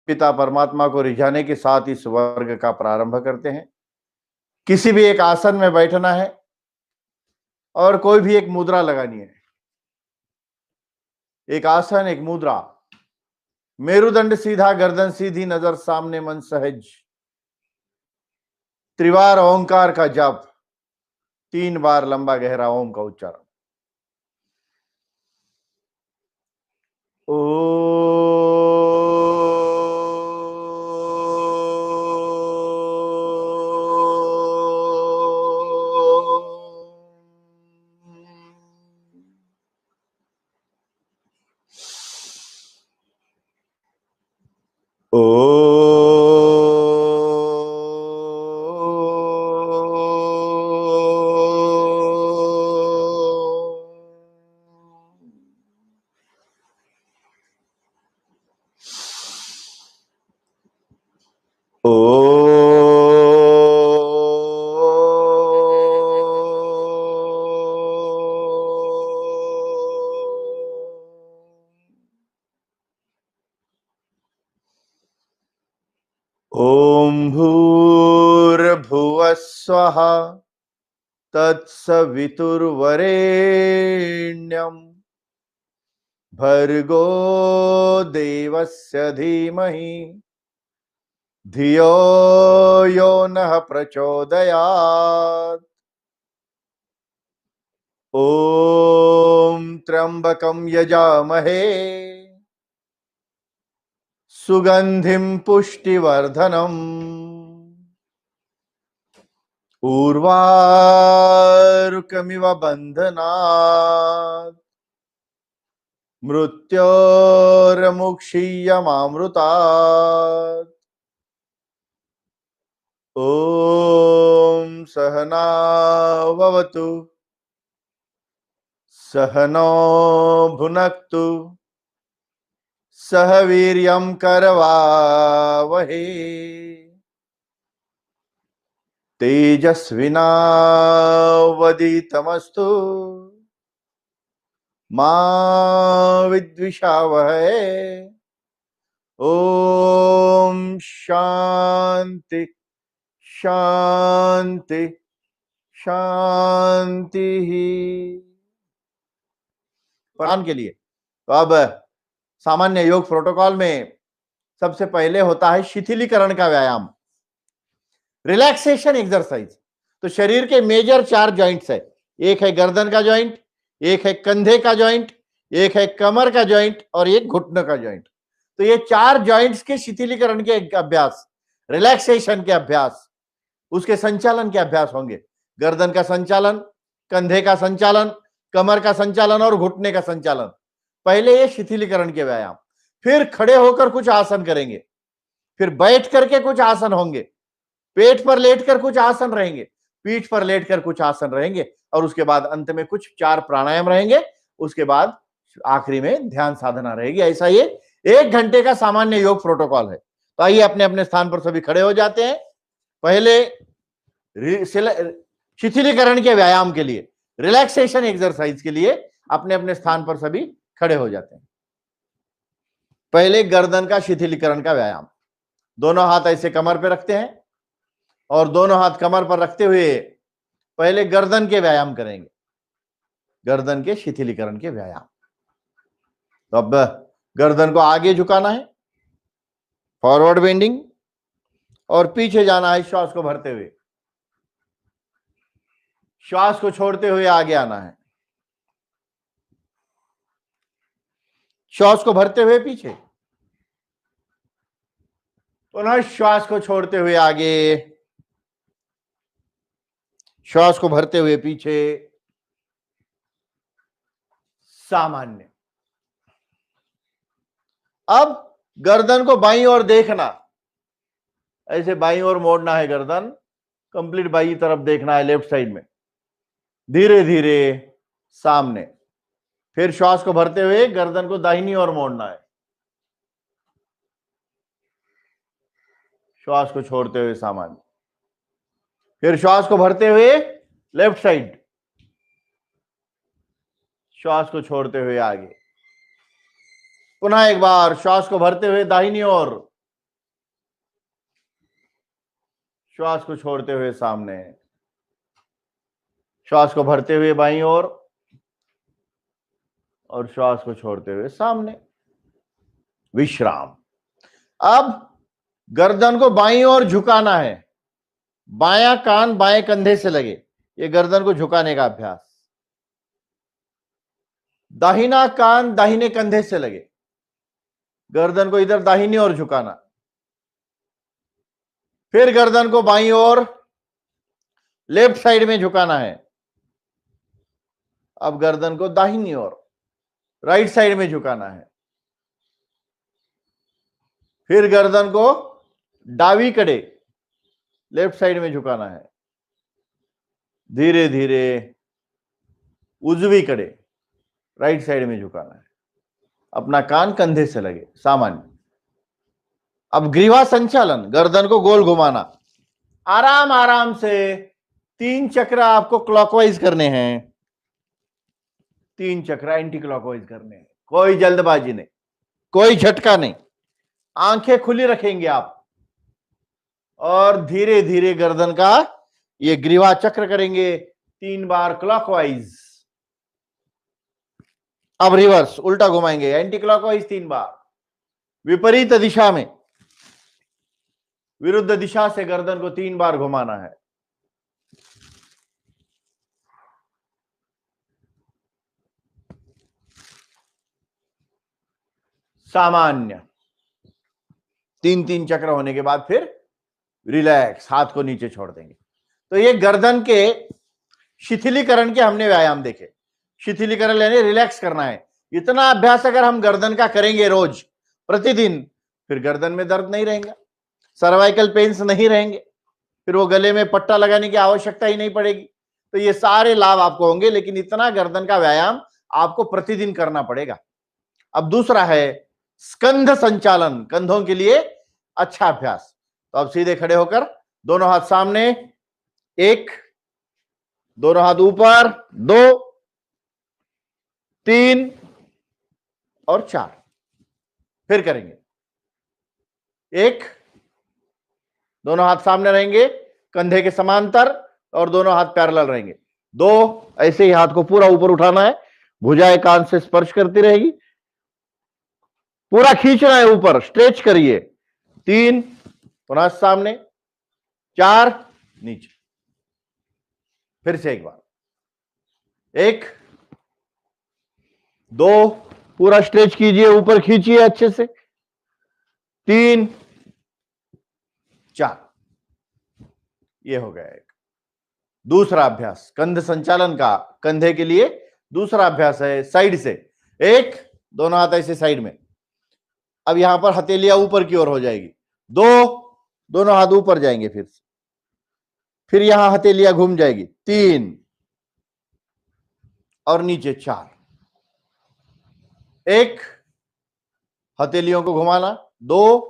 पिता परमात्मा को रिझाने के साथ इस वर्ग का प्रारंभ करते हैं। किसी भी एक आसन में बैठना है और कोई भी एक मुद्रा लगानी है। एक आसन, एक मुद्रा, मेरुदंड सीधा, गर्दन सीधी, नजर सामने, मन सहज। त्रिवार ओंकार का जप, 3 बार लंबा गहरा ओम का उच्चारण। ओम भूर्भुवः स्वः तत्सवितुर्वरेण्यं भर्गो देवस्य धीमहि धियो यो नः प्रचोदयात्। ओम त्र्यंबकं यजामहे सुगंधिं पुष्टिवर्धनम् उर्वारुकमिव बन्धनात् मृत्योर्मुक्षीयमामृतात्। ओम सहना भवतु सहनो भुनक्तु सह वीर्यं करवावहे तेजस्विनावधीतमस्तु मा विद्विषावहे। ओम शांति शांति शांति। प्राण के लिए तो अब सामान्य योग प्रोटोकॉल में सबसे पहले होता है शिथिलीकरण का व्यायाम, रिलैक्सेशन एक्सरसाइज। तो शरीर के मेजर 4 जॉइंट्स है। एक है गर्दन का जॉइंट, एक है कंधे का जॉइंट, एक है कमर का जॉइंट और एक घुटने का जॉइंट। तो ये 4 जॉइंट्स के शिथिलीकरण के अभ्यास, रिलैक्सेशन के अभ्यास, उसके संचालन के अभ्यास होंगे। गर्दन का संचालन, कंधे का संचालन, कमर का संचालन और घुटने का संचालन। पहले ये शिथिलीकरण के व्यायाम, फिर खड़े होकर कुछ आसन करेंगे, फिर बैठ करके कुछ आसन होंगे, पेट पर लेटकर कुछ आसन रहेंगे, पीठ पर लेटकर कुछ आसन रहेंगे और उसके बाद अंत में कुछ 4 प्राणायाम रहेंगे। उसके बाद आखिरी में ध्यान साधना रहेगी। ऐसा ये 1 घंटे का सामान्य योग प्रोटोकॉल है। तो आइए अपने अपने स्थान पर सभी खड़े हो जाते हैं। पहले शिथिलीकरण के व्यायाम के लिए, रिलैक्सेशन एक्सरसाइज के लिए अपने अपने स्थान पर सभी खड़े हो जाते हैं। पहले गर्दन का शिथिलीकरण का व्यायाम। दोनों हाथ ऐसे कमर पे रखते हैं और दोनों हाथ कमर पर रखते हुए पहले गर्दन के व्यायाम करेंगे, गर्दन के शिथिलीकरण के व्यायाम। तो अब गर्दन को आगे झुकाना है, फॉरवर्ड बेंडिंग, और पीछे जाना है श्वास को भरते हुए। श्वास को छोड़ते हुए आगे आना है, श्वास को भरते हुए पीछे, पुनः श्वास को छोड़ते हुए आगे, श्वास को भरते हुए पीछे, सामान्य। अब गर्दन को बाईं ओर देखना, ऐसे बाईं ओर मोड़ना है, गर्दन कंप्लीट बाईं तरफ देखना है, लेफ्ट साइड में, धीरे धीरे सामने। फिर श्वास को भरते हुए गर्दन को दाहिनी ओर मोड़ना है, श्वास को छोड़ते हुए सामान्य। फिर श्वास को भरते हुए लेफ्ट साइड, श्वास को छोड़ते हुए आगे। पुनः एक बार श्वास को भरते हुए दाहिनी ओर, श्वास को छोड़ते हुए सामने, श्वास को भरते हुए बाईं ओर और श्वास को छोड़ते हुए सामने, विश्राम। अब गर्दन को बाईं ओर झुकाना है, बायां कान बाएं कंधे से लगे, ये गर्दन को झुकाने का अभ्यास। दाहिना कान दाहिने कंधे से लगे, गर्दन को इधर दाहिनी ओर झुकाना। फिर गर्दन को बाईं ओर लेफ्ट साइड में झुकाना है। अब गर्दन को दाहिनी ओर राइट साइड में झुकाना है। फिर गर्दन को डावी कड़े लेफ्ट साइड में झुकाना है। धीरे धीरे उजवी कड़े राइट साइड में झुकाना है। अपना कान कंधे से लगे, सामान्य। अब ग्रीवा संचालन, गर्दन को गोल घुमाना, आराम आराम से 3 चक्र आपको क्लॉकवाइज करने हैं, 3 चक्र एंटी क्लॉकवाइज करने हैं। कोई जल्दबाजी नहीं, कोई झटका नहीं, आंखें खुली रखेंगे आप और धीरे धीरे गर्दन का ये ग्रीवा चक्र करेंगे 3 बार क्लॉकवाइज। अब रिवर्स, उल्टा घुमाएंगे, एंटी क्लॉकवाइज 3 बार, विपरीत दिशा में, विरुद्ध दिशा से गर्दन को 3 बार घुमाना है। सामान्य 3-3 चक्र होने के बाद फिर रिलैक्स, हाथ को नीचे छोड़ देंगे। तो ये गर्दन के शिथिलीकरण के हमने व्यायाम देखे। शिथिलीकरण यानी रिलैक्स करना है। इतना अभ्यास अगर हम गर्दन का करेंगे रोज प्रतिदिन, फिर गर्दन में दर्द नहीं रहेगा, सर्वाइकल पेन्स नहीं रहेंगे, फिर वो गले में पट्टा लगाने की आवश्यकता ही नहीं पड़ेगी। तो ये सारे लाभ आपको होंगे, लेकिन इतना गर्दन का व्यायाम आपको प्रतिदिन करना पड़ेगा। अब दूसरा है स्कंध संचालन, कंधों के लिए अच्छा अभ्यास। तो अब सीधे खड़े होकर दोनों हाथ सामने, 1, दोनों हाथ ऊपर, 2, 3 और 4। फिर करेंगे 1, दोनों हाथ सामने रहेंगे कंधे के समांतर और दोनों हाथ पैरेलल रहेंगे। 2, ऐसे ही हाथ को पूरा ऊपर उठाना है, भुजाएं कान से स्पर्श करती रहेगी, पूरा खींचना है ऊपर, स्ट्रेच करिए। 3, पुनः सामने, 4, नीचे। फिर से एक बार, 1, 2, पूरा स्ट्रेच कीजिए, ऊपर खींचिए अच्छे से, 3, 4। ये हो गया एक। दूसरा अभ्यास कंध संचालन का, कंधे के लिए दूसरा अभ्यास है साइड से। 1, दोनों हाथ ऐसे साइड में, अब यहां पर हथेलियां ऊपर की ओर हो जाएगी। 2, दोनों हाथ ऊपर जाएंगे, फिर यहां हथेलियां घूम जाएगी। 3 और नीचे 4। 1, हथेलियों को घुमाना, 2,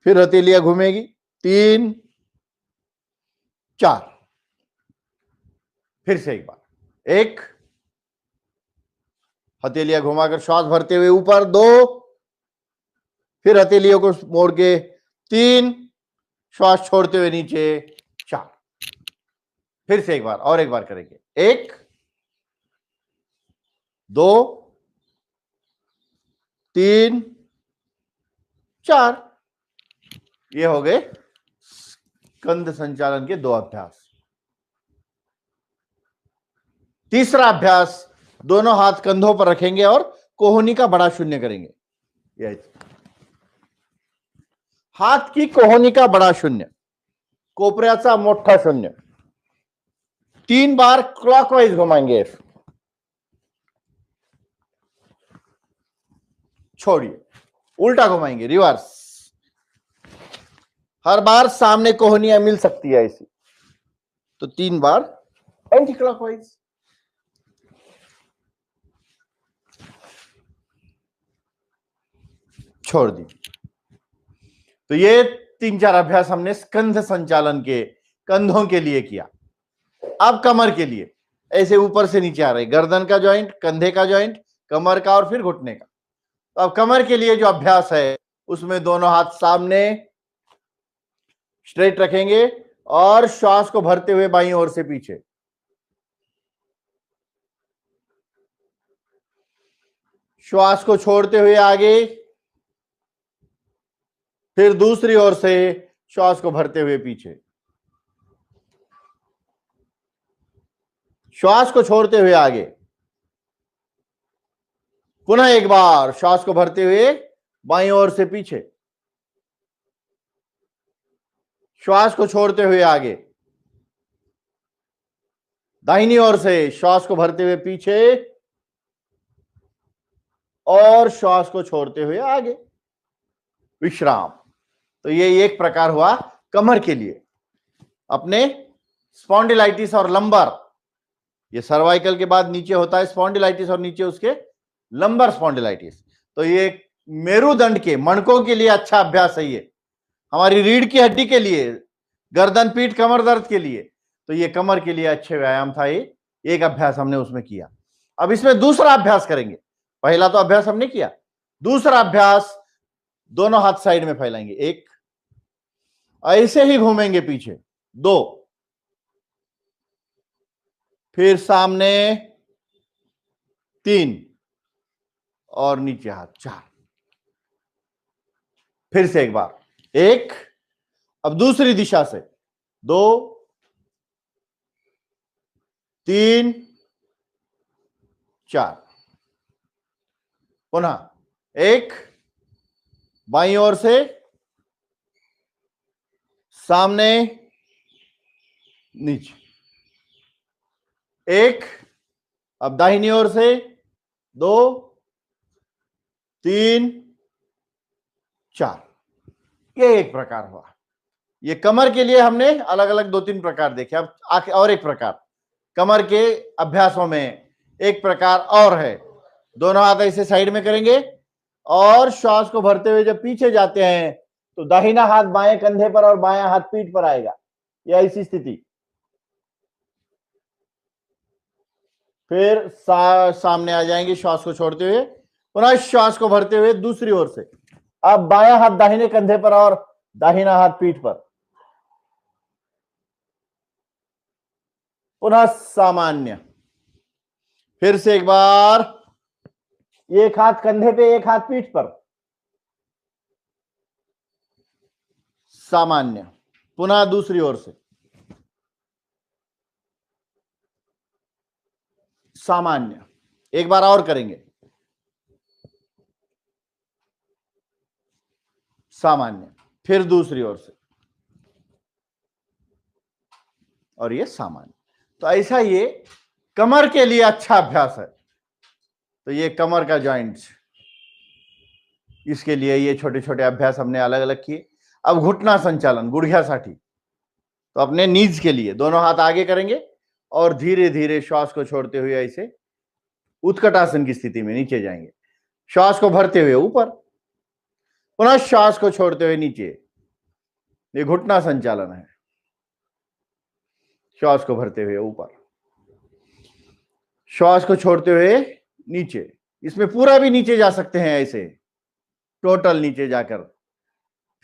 फिर हथेलियां घूमेगी, 3, 4। फिर से एक बार, 1, हथेलियां घुमाकर श्वास भरते हुए ऊपर, 2, फिर हथेलियों को मोड़ के 3, श्वास छोड़ते हुए नीचे, 4। फिर से एक बार, और एक बार करेंगे, 1, 2, 3, 4। ये हो गए कंध संचालन के 2 अभ्यास। तीसरा अभ्यास, दोनों हाथ कंधों पर रखेंगे और कोहनी का बड़ा शून्य करेंगे। हाथ की कोहनी का बड़ा शून्य, कोपऱ्याचा मोठा शून्य, 3 बार क्लॉकवाइज घुमाएंगे। छोड़िए, उल्टा घुमाएंगे, रिवर्स। हर बार सामने कोहनियां मिल सकती है ऐसी, तो 3 बार एंटी क्लॉकवाइज। छोड़ दी। तो ये 3-4 अभ्यास हमने स्कंध संचालन के, कंधों के लिए किया। अब कमर के लिए, ऐसे ऊपर से नीचे आ रही, गर्दन का जॉइंट, कंधे का जॉइंट, कमर का और फिर घुटने का। तो अब कमर के लिए जो अभ्यास है, उसमें दोनों हाथ सामने, स्ट्रेट रखेंगे और श्वास को भरते हुए बाईं ओर से पीछे, श्वास को छोड़ते हुए आगे, फिर दूसरी ओर से श्वास को भरते हुए पीछे, श्वास को छोड़ते हुए आगे, पुनः एक बार श्वास को भरते हुए बाईं ओर से पीछे, श्वास को छोड़ते हुए आगे, दाहिनी ओर से श्वास को भरते हुए पीछे और श्वास को छोड़ते हुए आगे, विश्राम। तो ये एक प्रकार हुआ कमर के लिए। अपने स्पॉन्डिलाइटिस और लंबर, ये सर्वाइकल के बाद नीचे होता है स्पॉन्डिलाइटिस और नीचे उसके लंबर स्पॉन्डिलाइटिस। तो ये मेरुदंड के, मणकों के लिए अच्छा अभ्यास है ये, हमारी रीढ़ की हड्डी के लिए, गर्दन पीठ कमर दर्द के लिए। तो ये कमर के लिए अच्छे व्यायाम था। ये एक अभ्यास हमने उसमें किया। अब इसमें दूसरा अभ्यास करेंगे। पहला तो अभ्यास हमने किया, दूसरा अभ्यास दोनों हाथ साइड में फैलाएंगे, एक, ऐसे ही घूमेंगे पीछे, दो, फिर सामने, तीन, और नीचे हाथ, चार। फिर से एक बार, एक, अब दूसरी दिशा से, दो, तीन, चार, पुनः एक, बाईं ओर से, सामने, नीचे, एक, अब दाहिनी ओर से, दो, तीन, चार। ये एक प्रकार हुआ। ये कमर के लिए हमने अलग अलग दो तीन प्रकार देखे। अब और एक प्रकार कमर के अभ्यासों में एक प्रकार और है। दोनों हाथ ऐसे साइड में करेंगे और श्वास को भरते हुए जब पीछे जाते हैं तो दाहिना हाथ बाएं कंधे पर और बायां हाथ पीठ पर आएगा, यह ऐसी स्थिति। फिर सामने आ जाएंगे श्वास को छोड़ते हुए, पुनः श्वास को भरते हुए दूसरी ओर से। अब बायां हाथ दाहिने कंधे पर और दाहिना हाथ पीठ पर, पुनः सामान्य। फिर से एक बार, एक हाथ कंधे पे, एक हाथ पीठ पर, सामान्य, पुनः दूसरी ओर से, सामान्य। एक बार और करेंगे, सामान्य, फिर दूसरी ओर से, और ये सामान्य। तो ऐसा ये कमर के लिए अच्छा अभ्यास है। तो ये कमर का जॉइंट्स, इसके लिए ये छोटे छोटे अभ्यास हमने अलग अलग किए। अब घुटना संचालन, गुड़घ्यासाठी। तो अपने नीज के लिए दोनों हाथ आगे करेंगे और धीरे धीरे श्वास को छोड़ते हुए ऐसे उत्कटासन की स्थिति में नीचे जाएंगे, श्वास को भरते हुए ऊपर, पुनः श्वास को छोड़ते हुए नीचे। ये घुटना संचालन है। श्वास को भरते हुए ऊपर, श्वास को छोड़ते हुए नीचे। इसमें पूरा भी नीचे जा सकते हैं, ऐसे टोटल नीचे जाकर,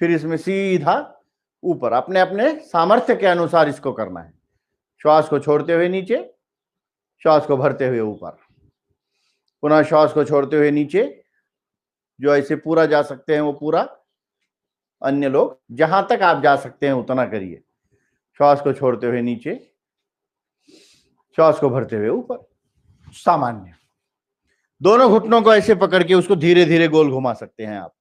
फिर इसमें सीधा ऊपर। अपने अपने सामर्थ्य के अनुसार इसको करना है। श्वास को छोड़ते हुए नीचे, श्वास को भरते हुए ऊपर, पुनः श्वास को छोड़ते हुए नीचे। जो ऐसे पूरा जा सकते हैं वो पूरा, अन्य लोग जहां तक आप जा सकते हैं उतना करिए। श्वास को छोड़ते हुए नीचे, श्वास को भरते हुए ऊपर, सामान्य। दोनों घुटनों को ऐसे पकड़ के उसको धीरे धीरे गोल घुमा सकते हैं आप,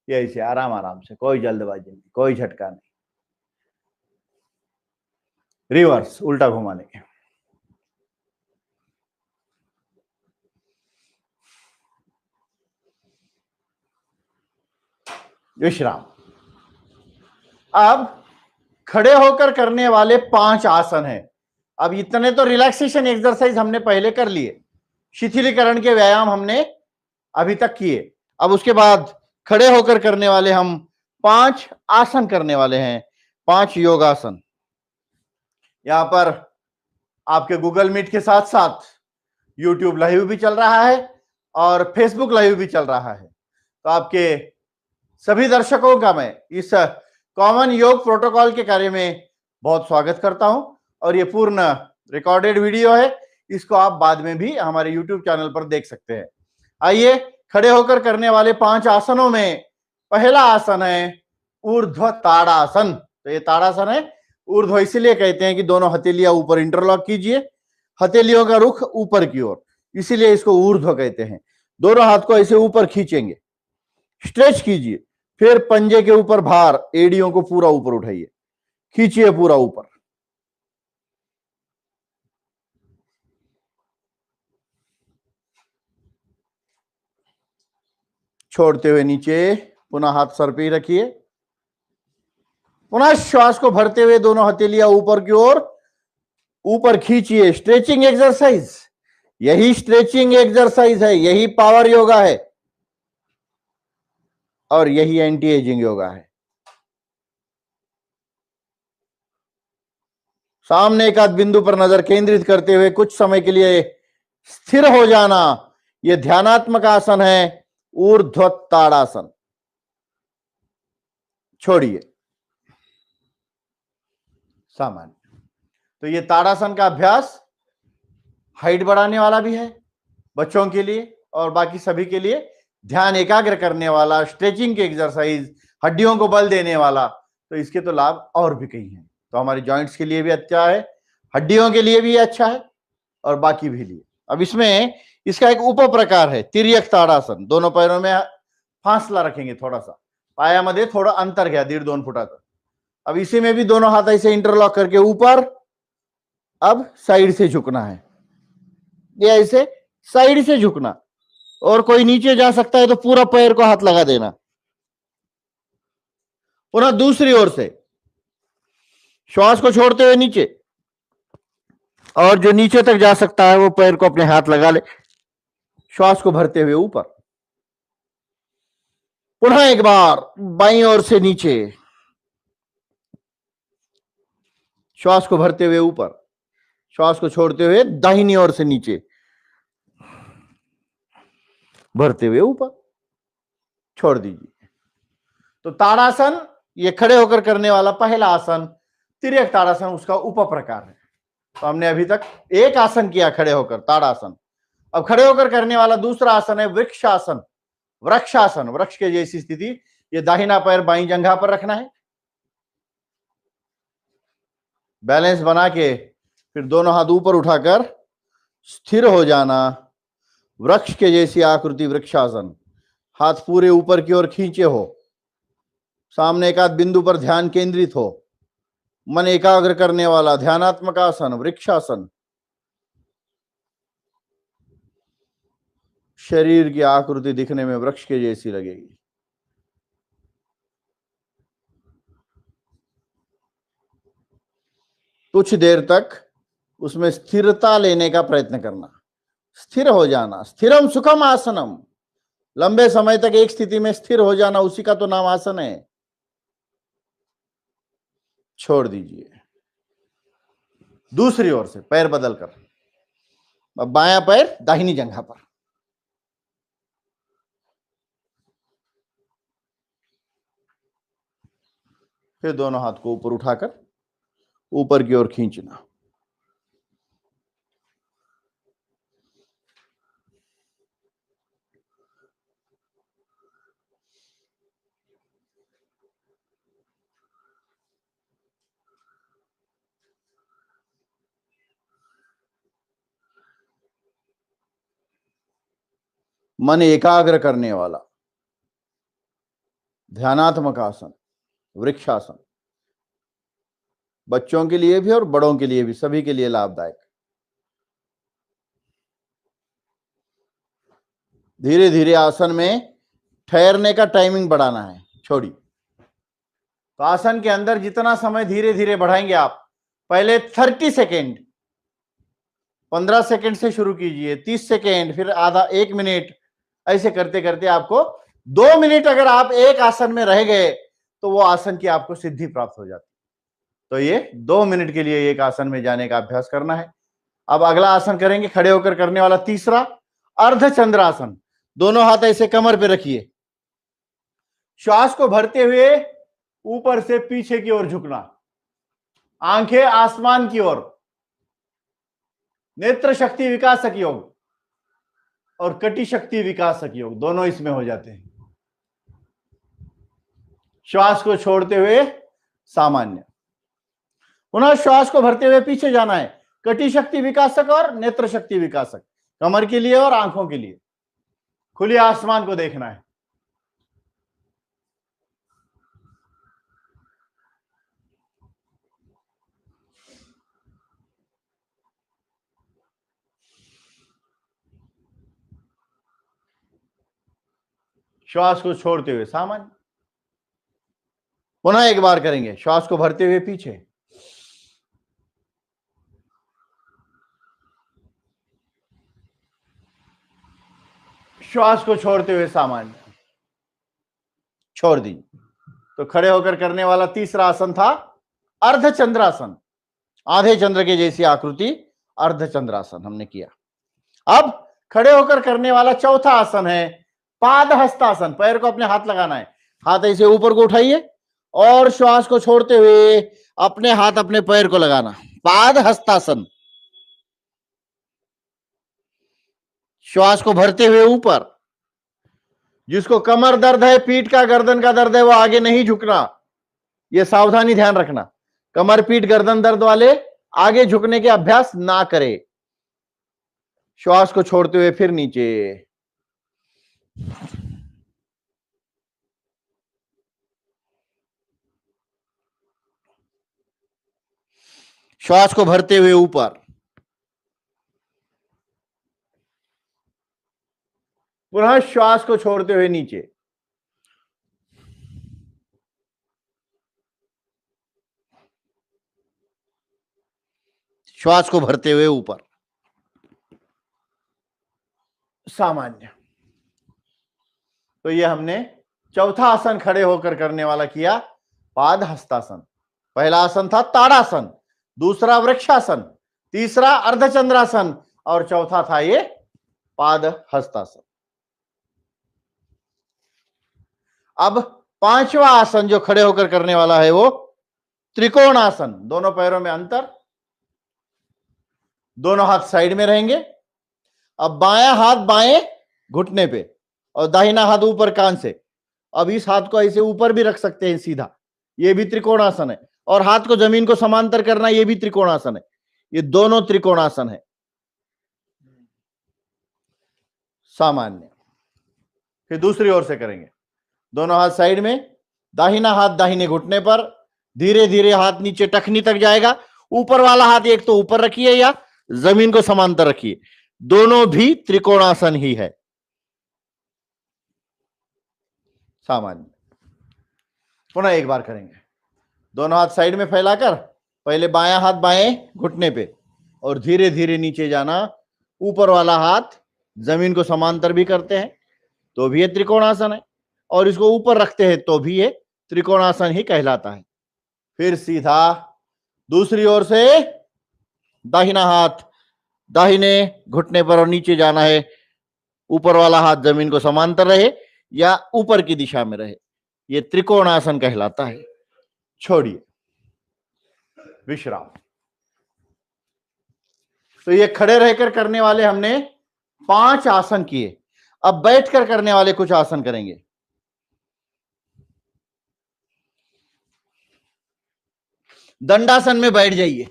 ये ऐसे आराम आराम से, कोई जल्दबाजी नहीं, कोई झटका नहीं। रिवर्स, उल्टा घुमाने के। विश्राम। अब खड़े होकर करने वाले 5 आसन हैं। अब इतने तो रिलैक्सेशन एक्सरसाइज हमने पहले कर लिए, शिथिलीकरण के व्यायाम हमने अभी तक किए। अब उसके बाद खड़े होकर करने वाले हम 5 आसन करने वाले हैं, 5 योगासन। यहां पर आपके गूगल मीट के साथ साथ यूट्यूब लाइव भी चल रहा है और फेसबुक लाइव भी चल रहा है। तो आपके सभी दर्शकों का मैं इस कॉमन योग प्रोटोकॉल के कार्य में बहुत स्वागत करता हूं। और ये पूर्ण रिकॉर्डेड वीडियो है, इसको आप बाद में भी हमारे YouTube चैनल पर देख सकते हैं। आइए, खड़े होकर करने वाले 5 आसनों में पहला आसन है ऊर्ध्व ताड़ासन। तो ये ताड़ासन है। ऊर्ध्व इसलिए कहते हैं कि दोनों हथेलियां ऊपर इंटरलॉक कीजिए, हथेलियों का रुख ऊपर की ओर, इसीलिए इसको ऊर्ध्व कहते हैं। दोनों हाथ को ऐसे ऊपर खींचेंगे, स्ट्रेच कीजिए, फिर पंजे के ऊपर भार, एड़ियों को पूरा ऊपर उठाइए, खींचिए पूरा ऊपर, छोड़ते हुए नीचे, पुनः हाथ सर पे रखिए, पुनः श्वास को भरते हुए दोनों हथेलियां ऊपर की ओर, ऊपर खींचिए। स्ट्रेचिंग एक्सरसाइज, यही स्ट्रेचिंग एक्सरसाइज है, यही पावर योगा है और यही एंटी एजिंग योगा है। सामने एक आध बिंदु पर नजर केंद्रित करते हुए कुछ समय के लिए स्थिर हो जाना, यह ध्यानात्मक आसन है, ऊर्ध्व ताड़ासन। छोड़िए, सामान्य। तो ये ताड़ासन का अभ्यास हाइट बढ़ाने वाला भी है बच्चों के लिए और बाकी सभी के लिए, ध्यान एकाग्र करने वाला, स्ट्रेचिंग की एक्सरसाइज, हड्डियों को बल देने वाला। तो इसके तो लाभ और भी कई हैं। तो हमारी जॉइंट्स के लिए भी अच्छा है, हड्डियों के लिए भी अच्छा है और बाकी भी लिए। अब इसमें इसका एक उप प्रकार है तिर्यक ताड़ासन। दोनों पैरों में फासला रखेंगे, थोड़ा सा पायामध्ये थोड़ा अंतर घ्या, 1.5-2 फुटाचं। अब इसी में भी दोनों हाथ ऐसे इंटरलॉक करके ऊपर, अब साइड से झुकना है, ये ऐसे साइड से झुकना, और कोई नीचे जा सकता है तो पूरा पैर को हाथ लगा देना। पुनः दूसरी ओर से श्वास को छोड़ते हुए नीचे, और जो नीचे तक जा सकता है वो पैर को अपने हाथ लगा ले, श्वास को भरते हुए ऊपर। पुनः एक बार बाईं ओर से नीचे, श्वास को भरते हुए ऊपर, श्वास को छोड़ते हुए दाहिनी ओर से नीचे, भरते हुए ऊपर, छोड़ दीजिए। तो ताड़ासन ये खड़े होकर करने वाला पहला आसन, तिर्यक ताड़ासन उसका उप प्रकार है। तो हमने अभी तक एक आसन किया खड़े होकर, ताड़ासन। अब खड़े होकर करने वाला दूसरा आसन है वृक्षासन, वृक्षासन, वृक्ष के जैसी स्थिति। ये दाहिना पैर बाईं जंघा पर रखना है, बैलेंस बना के फिर दोनों हाथ ऊपर उठाकर स्थिर हो जाना, वृक्ष के जैसी आकृति, वृक्षासन। हाथ पूरे ऊपर की ओर खींचे हो, सामने एक आध बिंदु पर ध्यान केंद्रित हो, मन एकाग्र करने वाला ध्यानात्मक आसन, वृक्षासन। शरीर की आकृति दिखने में वृक्ष के जैसी लगेगी। कुछ देर तक उसमें स्थिरता लेने का प्रयत्न करना, स्थिर हो जाना। स्थिरम सुखम आसनम, लंबे समय तक एक स्थिति में स्थिर हो जाना, उसी का तो नाम आसन है। छोड़ दीजिए। दूसरी ओर से पैर बदलकर, अब बायां पैर दाहिनी जंघा पर, फिर दोनों हाथ को ऊपर उठाकर ऊपर की ओर खींचना। मन एकाग्र करने वाला ध्यानात्मक आसन, वृक्षासन। बच्चों के लिए भी और बड़ों के लिए भी, सभी के लिए लाभदायक। धीरे धीरे आसन में ठहरने का टाइमिंग बढ़ाना है। छोड़ी। तो आसन के अंदर जितना समय धीरे धीरे बढ़ाएंगे आप, पहले 30 सेकेंड, 15 सेकेंड से शुरू कीजिए, 30 सेकेंड, फिर आधा, 1 मिनट, ऐसे करते करते आपको 2 मिनट अगर आप एक आसन में रह गए तो वो आसन की आपको सिद्धि प्राप्त हो जाती। तो ये 2 मिनट के लिए एक आसन में जाने का अभ्यास करना है। अब अगला आसन करेंगे खड़े होकर करने वाला तीसरा, अर्धचंद्रासन। दोनों हाथ ऐसे कमर पे रखिए, श्वास को भरते हुए ऊपर से पीछे की ओर झुकना, आंखें आसमान की ओर, नेत्र शक्ति विकासक योग और कटी शक्ति विकासक योग दोनों इसमें हो जाते हैं। श्वास को छोड़ते हुए सामान्य, पुनः श्वास को भरते हुए पीछे जाना है, कटी शक्ति विकासक और नेत्र शक्ति विकासक, कमर के लिए और आंखों के लिए। खुले आसमान को देखना है। श्वास को छोड़ते हुए सामान्य, पुनः एक बार करेंगे। श्वास को भरते हुए पीछे, श्वास को छोड़ते हुए सामान्य, छोड़ दी। तो खड़े होकर करने वाला तीसरा आसन था अर्धचंद्रासन, आधे चंद्र के जैसी आकृति, अर्धचंद्रासन हमने किया। अब खड़े होकर करने वाला चौथा आसन है पाद हस्तासन। पैर को अपने हाथ लगाना है, हाथ ऐसे ऊपर को उठाइए और श्वास को छोड़ते हुए अपने हाथ अपने पैर को लगाना, पाद हस्तासन। श्वास को भरते हुए ऊपर, जिसको कमर दर्द है, पीठ का गर्दन का दर्द है, वो आगे नहीं झुकना, ये सावधानी ध्यान रखना। कमर पीठ गर्दन दर्द वाले आगे झुकने के अभ्यास ना करें। श्वास को छोड़ते हुए फिर नीचे, श्वास को भरते हुए ऊपर, पुनः श्वास को छोड़ते हुए नीचे, श्वास को भरते हुए ऊपर, सामान्य। तो ये हमने चौथा आसन खड़े होकर करने वाला किया, पाद हस्तासन। पहला आसन था ताड़ासन, दूसरा वृक्षासन, तीसरा अर्धचंद्रासन और चौथा था ये पाद हस्तासन। अब पांचवा आसन जो खड़े होकर करने वाला है वो त्रिकोणासन। दोनों पैरों में अंतर, दोनों हाथ साइड में रहेंगे। अब बायां हाथ बाएं घुटने पे और दाहिना हाथ ऊपर कान से। अब इस हाथ को ऐसे ऊपर भी रख सकते हैं सीधा, ये भी त्रिकोणासन है। और हाथ को जमीन को समांतर करना, ये भी त्रिकोणासन है। ये दोनों त्रिकोणासन है, सामान्य। फिर दूसरी ओर से करेंगे, दोनों हाथ साइड में, दाहिना हाथ दाहिने घुटने पर, धीरे धीरे हाथ नीचे टखनी तक जाएगा। ऊपर वाला हाथ एक तो ऊपर रखिए या जमीन को समांतर रखिए, दोनों भी त्रिकोणासन ही है, सामान्य। पुनः एक बार करेंगे, दोनों हाथ साइड में फैलाकर पहले बायां हाथ बाएं घुटने पे और धीरे धीरे नीचे जाना। ऊपर वाला हाथ जमीन को समांतर भी करते हैं तो भी ये त्रिकोणासन है, और इसको ऊपर रखते हैं तो भी ये त्रिकोणासन ही कहलाता है। फिर सीधा दूसरी ओर से दाहिना हाथ दाहिने घुटने पर और नीचे जाना है। ऊपर वाला हाथ जमीन को समांतर रहे या ऊपर की दिशा में रहे, ये त्रिकोणासन कहलाता है। छोड़िए, विश्राम। तो ये खड़े रहकर करने वाले हमने 5 आसन किए। अब बैठकर करने वाले कुछ आसन करेंगे। दंडासन में बैठ जाइए,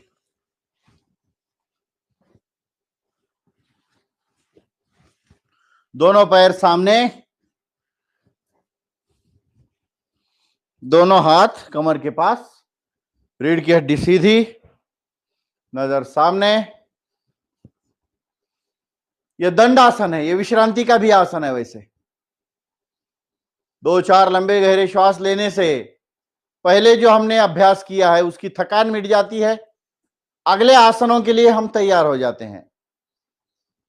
दोनों पैर सामने, दोनों हाथ कमर के पास, रीढ़ की हड्डी सीधी, नजर सामने। यह दंडासन है, यह विश्रांति का भी आसन है। वैसे 2-4 लंबे गहरे श्वास लेने से पहले जो हमने अभ्यास किया है उसकी थकान मिट जाती है, अगले आसनों के लिए हम तैयार हो जाते हैं।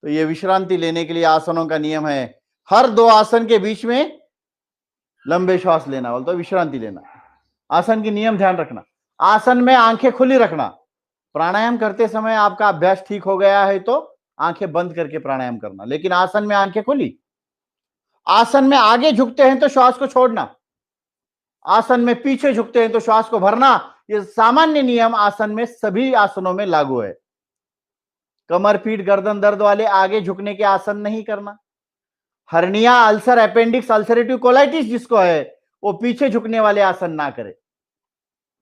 तो ये विश्रांति लेने के लिए आसनों का नियम है, हर 2 आसन के बीच में लंबे श्वास लेना, बोलते विश्रांति लेना। आसन की नियम ध्यान रखना, आसन में आंखें खुली रखना। प्राणायाम करते समय आपका अभ्यास ठीक हो गया है तो आंखें बंद करके प्राणायाम करना, लेकिन आसन में आंखें खुली। आसन में आगे झुकते हैं तो श्वास को छोड़ना, आसन में पीछे झुकते हैं तो श्वास को भरना, ये सामान्य नियम आसन में सभी आसनों में लागू है। कमर पीठ गर्दन दर्द वाले आगे झुकने के आसन नहीं करना। Hernia, ulcer, appendix, ulcerative colitis जिसको है वो पीछे झुकने वाले आसन ना करे।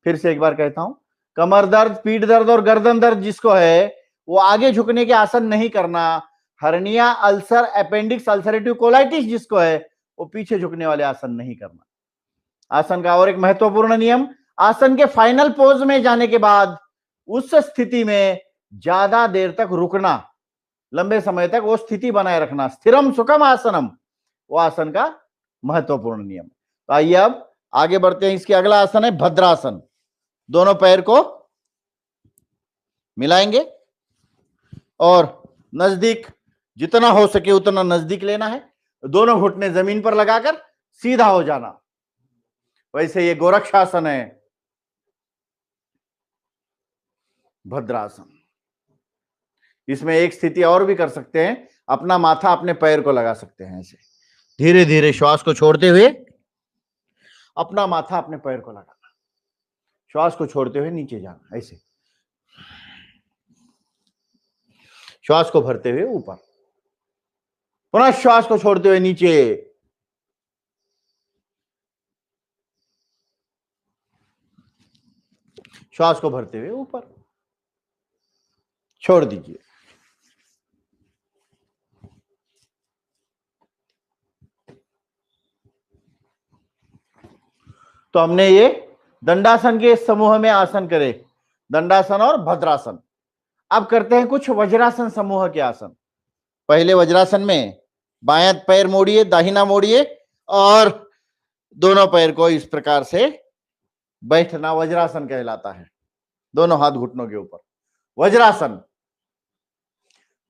फिर से एक बार कहता हूं, कमर दर्द, पीठ दर्द और गर्दन दर्द जिसको है वो आगे झुकने के आसन नहीं करना। Hernia, ulcer, appendix, ulcerative colitis जिसको है वो पीछे झुकने वाले आसन नहीं करना। आसन का और एक महत्वपूर्ण नियम, आसन के फाइनल पोज में जाने के बाद उस स्थिति में ज्यादा देर तक रुकना, लंबे समय तक वो स्थिति बनाए रखना, स्थिरम सुखम आसनम, वो आसन का महत्वपूर्ण नियम। तो आइए अब आगे बढ़ते हैं। इसके अगला आसन है भद्रासन। दोनों पैर को मिलाएंगे और नजदीक, जितना हो सके उतना नजदीक लेना है। दोनों घुटने जमीन पर लगाकर सीधा हो जाना। वैसे ये गोरक्षासन है, भद्रासन। इसमें एक स्थिति और भी कर सकते हैं, अपना माथा अपने पैर को लगा सकते हैं। ऐसे धीरे धीरे श्वास को छोड़ते हुए अपना माथा अपने पैर को लगाना, श्वास को छोड़ते हुए नीचे जाना। ऐसे श्वास को भरते हुए ऊपर, पुनः श्वास को छोड़ते हुए नीचे, श्वास को भरते हुए ऊपर, छोड़ दीजिए। तो हमने ये दंडासन के समूह में आसन करे, दंडासन और भद्रासन। अब करते हैं कुछ वज्रासन समूह के आसन। पहले वज्रासन में बायां पैर मोड़िए, दाहिना मोड़िए और दोनों पैर को इस प्रकार से बैठना वज्रासन कहलाता है। दोनों हाथ घुटनों के ऊपर। वज्रासन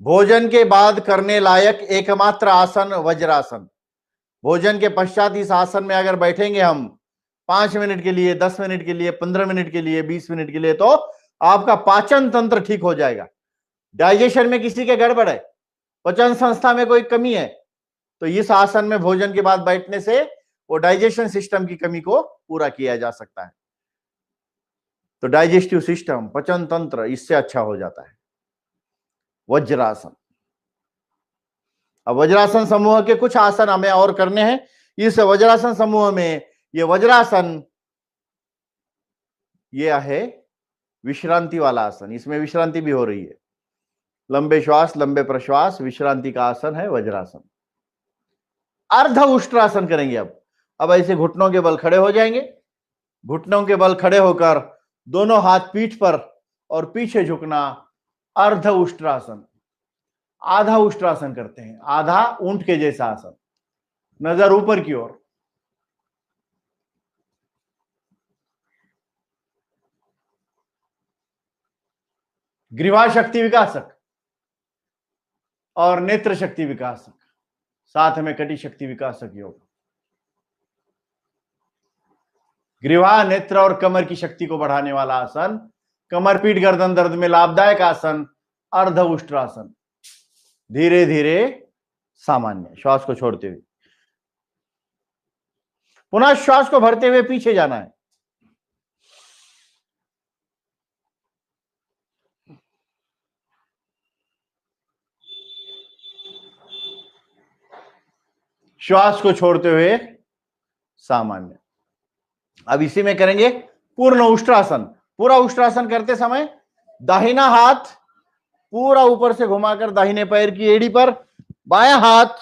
भोजन के बाद करने लायक एकमात्र आसन वज्रासन। भोजन के पश्चात इस आसन में अगर बैठेंगे हम 5 मिनट के लिए, 10 मिनट के लिए, 15 मिनट के लिए, 20 मिनट के लिए, तो आपका पाचन तंत्र ठीक हो जाएगा। डाइजेशन में किसी के गड़बड़ है, पचन संस्था में कोई कमी है, तो इस आसन में भोजन के बाद बैठने से वो डाइजेशन सिस्टम की कमी को पूरा किया जा सकता है। तो डाइजेस्टिव सिस्टम, पचन तंत्र इससे अच्छा हो जाता है। वज्रासन। अब वज्रासन समूह के कुछ आसन हमें और करने हैं। इस वज्रासन समूह में ये वज्रासन, ये है विश्रांति वाला आसन। इसमें विश्रांति भी हो रही है, लंबे श्वास, लंबे प्रश्वास, विश्रांति का आसन है वज्रासन। अर्ध उष्ट्रासन करेंगे अब ऐसे घुटनों के बल खड़े हो जाएंगे। घुटनों के बल खड़े होकर दोनों हाथ पीठ पर और पीछे झुकना, अर्ध उष्ट्रासन। आधा उष्ट्रासन करते हैं, आधा ऊंट के जैसा आसन, नजर ऊपर की ओर। ग्रीवा शक्ति विकासक और नेत्र शक्ति विकासक, साथ में कटी शक्ति विकासक योग। ग्रीवा, नेत्र और कमर की शक्ति को बढ़ाने वाला आसन, कमर पीठ गर्दन दर्द में लाभदायक आसन, अर्ध उष्ट्रासन। धीरे धीरे सामान्य, श्वास को छोड़ते हुए, पुनः श्वास को भरते हुए पीछे जाना है। श्वास को छोड़ते हुए सामान्य। अब इसी में करेंगे पूर्ण उष्ट्रासन। पूरा उष्ट्रासन करते समय दाहिना हाथ पूरा ऊपर से घुमाकर दाहिने पैर की एड़ी पर, बायां हाथ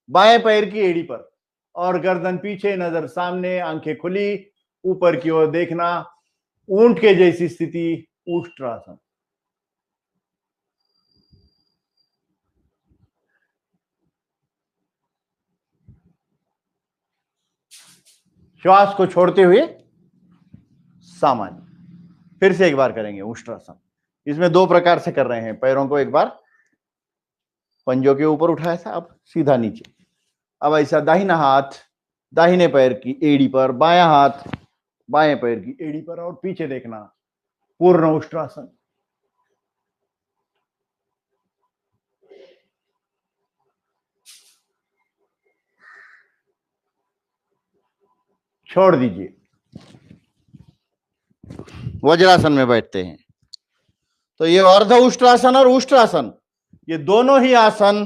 बाएं पैर की एड़ी पर, और गर्दन पीछे, नजर सामने, आंखें खुली, ऊपर की ओर देखना, ऊंट के जैसी स्थिति, उष्ट्रासन। श्वास को छोड़ते हुए सामान्य। फिर से एक बार करेंगे उष्ट्रासन। इसमें 2 प्रकार से कर रहे हैं। पैरों को एक बार पंजों के ऊपर उठाया था, अब सीधा नीचे। अब ऐसा दाहिना हाथ दाहिने पैर की एड़ी पर, बायां हाथ बाएं पैर की एड़ी पर और पीछे देखना, पूर्ण उष्ट्रासन। छोड़ दीजिए। वज्रासन में बैठते हैं। तो ये अर्ध उष्ट्रासन और उष्ट्रासन, ये दोनों ही आसन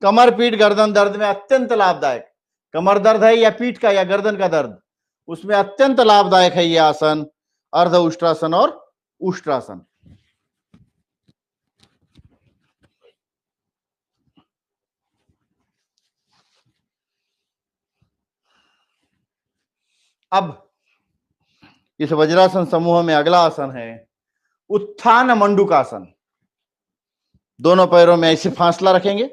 कमर पीठ गर्दन दर्द में अत्यंत लाभदायक, कमर दर्द है या पीठ का या गर्दन का दर्द, उसमें अत्यंत लाभदायक है ये आसन, अर्ध उष्ट्रासन और उष्ट्रासन। अब इस वज्रासन समूह में अगला आसन है उत्थान मंडूकासन। दोनों पैरों में ऐसे फासला रखेंगे,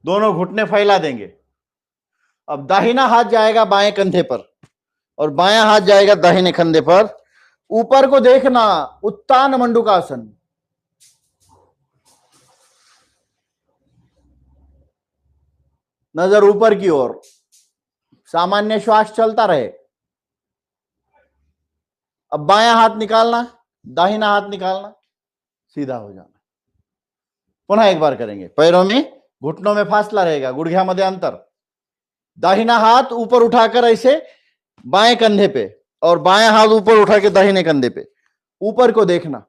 दोनों घुटने फैला देंगे। अब दाहिना हाथ जाएगा बाएं कंधे पर और बायां हाथ जाएगा दाहिने कंधे पर। ऊपर को देखना, उत्तान मंडूकासन। नजर ऊपर की ओर, सामान्य श्वास चलता रहे। अब बायां हाथ निकालना, दाहिना हाथ निकालना, सीधा हो जाना। पुनः एक बार करेंगे। पैरों में घुटनों में फासला रहेगा, गुड़घ्या मध्य अंतर। दाहिना हाथ ऊपर उठाकर ऐसे बाएं कंधे पे और बायां हाथ ऊपर उठा के दाहिने कंधे पे, ऊपर को देखना।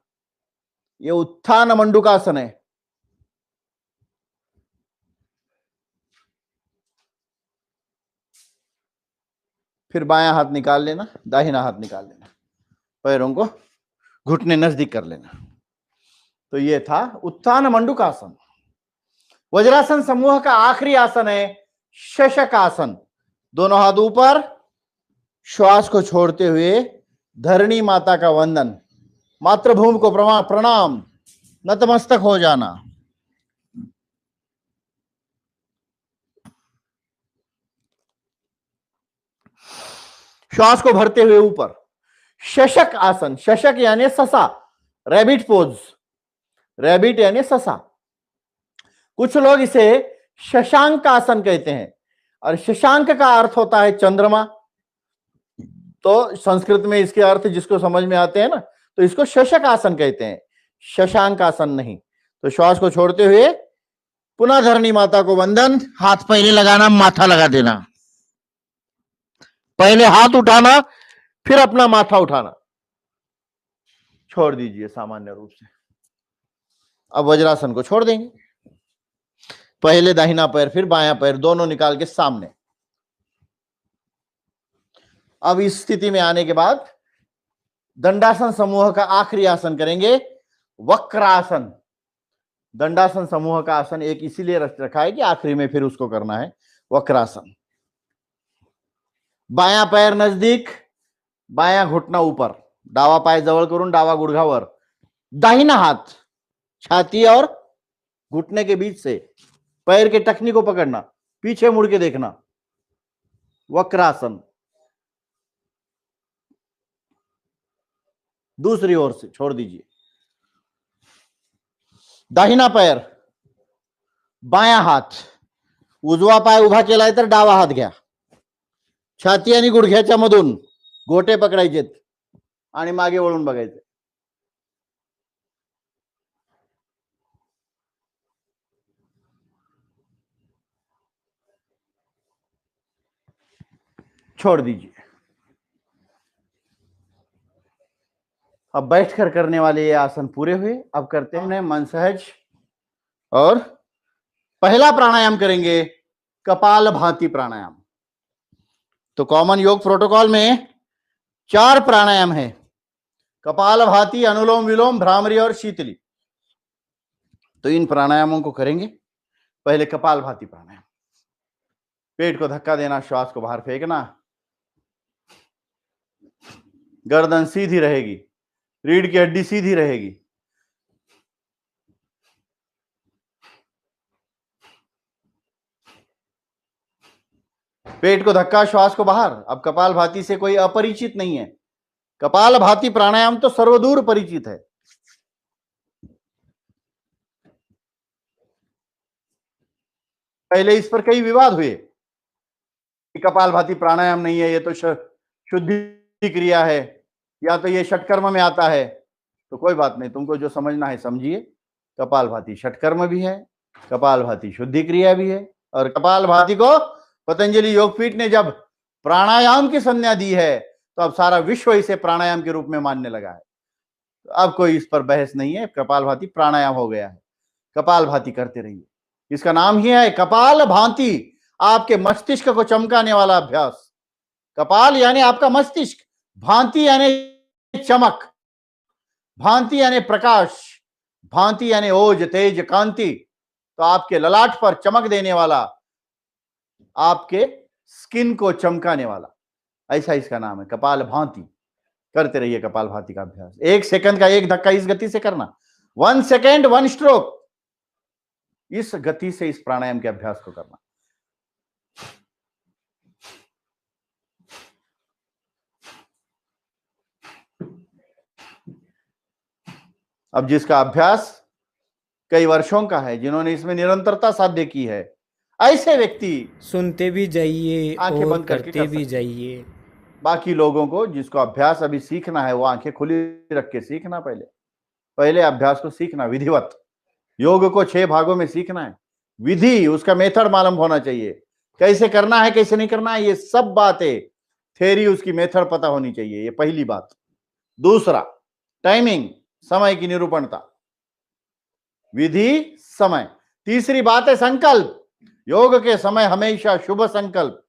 ये उत्थान मंडूकासन है। फिर बायां हाथ निकाल लेना, दाहिना हाथ निकाल लेना, पैरों को घुटने नजदीक कर लेना। तो ये था उत्थान मंडूकासन। वज्रासन समूह का आखिरी आसन है शशकासन। दोनों हाथ ऊपर, श्वास को छोड़ते हुए धरणी माता का वंदन, मातृभूमि को प्रणाम, नतमस्तक हो जाना। श्वास को भरते हुए ऊपर। शशक आसन, शशक यानी ससा, रैबिट पोज, रैबिट यानी ससा। कुछ लोग इसे शशांक आसन कहते हैं और शशांक का अर्थ होता है चंद्रमा। तो संस्कृत में इसके अर्थ जिसको समझ में आते हैं ना, तो इसको शशक आसन कहते हैं, शशांक आसन नहीं। तो श्वास को छोड़ते हुए पुनः धरणी माता को वंदन, हाथ पहले लगाना, माथा लगा देना, पहले हाथ उठाना, फिर अपना माथा उठाना, छोड़ दीजिए सामान्य रूप से। अब वज्रासन को छोड़ देंगे। पहले दाहिना पैर फिर बायां पैर, दोनों निकाल के सामने। अब इस स्थिति में आने के बाद दंडासन समूह का आखिरी आसन करेंगे, वक्रासन। दंडासन समूह का आसन एक इसीलिए रखा है कि आखिरी में फिर उसको करना है, वक्रासन। बायां पैर नजदीक, बायां घुटना ऊपर, डावा पाय जवळ करून डावा गुडघा वर, दाहिना हाथ छाती और घुटने के बीच से पैर के टखनी को पकड़ना, पीछे मुड़ के देखना, वक्रासन। दूसरी ओर से छोड़ दीजिए। दाहिना पैर, बायां हात, उजवा पाय उभा केलाय तर डावा हात घ्या, छाती आणि गुडघ्याच्या मधून गोटे पकडायचेत आणि मागे वळून बघायचे। छोड़ दीजिए। अब बैठकर करने वाले ये आसन पूरे हुए। अब करते हैं मन सहज और पहला प्राणायाम करेंगे कपाल भाती प्राणायाम। तो कॉमन योग प्रोटोकॉल में 4 प्राणायाम है, कपाल भाती, अनुलोम विलोम, भ्रामरी और शीतली। तो इन प्राणायामों को करेंगे। पहले कपाल भाती प्राणायाम, पेट को धक्का देना, श्वास को बाहर फेंकना, गर्दन सीधी रहेगी, रीढ़ की हड्डी सीधी रहेगी, पेट को धक्का, श्वास को बाहर। अब कपाल भाती से कोई अपरिचित नहीं है, कपाल भाती प्राणायाम तो सर्वदूर परिचित है। पहले इस पर कई विवाद हुए कि कपाल भाती प्राणायाम नहीं है, ये तो शुद्धि क्रिया है, या तो ये षटकर्म में आता है। तो कोई बात नहीं, तुमको जो समझना है समझिए। कपाल भाती षटकर्म भी है, कपाल भाती शुद्धि क्रिया भी है। और कपाल भाती को पतंजलि योगपीठ ने जब प्राणायाम की संज्ञा दी है तो अब सारा विश्व इसे प्राणायाम के रूप में मानने लगा है। तो अब कोई इस पर बहस नहीं है, कपालभाति प्राणायाम हो गया है। कपालभाति करते रहिए, इसका नाम ही है कपाल भांति, आपके मस्तिष्क को चमकाने वाला अभ्यास। कपाल यानी आपका मस्तिष्क, भांति यानी चमक, भांति यानी प्रकाश, भांति यानी ओज, तेज, कांति। तो आपके ललाट पर चमक देने वाला, आपके स्किन को चमकाने वाला, ऐसा इसका नाम है कपाल भांति। करते रहिए कपाल भांति का अभ्यास। 1 सेकंड का एक धक्का इस गति से करना, 1 सेकंड 1 स्ट्रोक, इस गति से इस प्राणायाम के अभ्यास को करना। अब जिसका अभ्यास कई वर्षों का है, जिन्होंने इसमें निरंतरता साध्य की है, ऐसे व्यक्ति सुनते भी जाइए आंखें और बंद करके करते भी जाइए। बाकी लोगों को जिसको अभ्यास अभी सीखना है वो आंखें खुली रख के सीखना। पहले अभ्यास को सीखना विधिवत। योग को 6 भागों में सीखना है, विधि उसका मेथड मालूम होना चाहिए, कैसे करना है कैसे नहीं करना है, ये सब बातें थ्योरी उसकी मेथड पता होनी चाहिए, ये पहली बात। दूसरा, टाइमिंग, समय की निरूपणता, विधि, समय। तीसरी बात है संकल्प। योग के समय हमेशा शुभ संकल्प,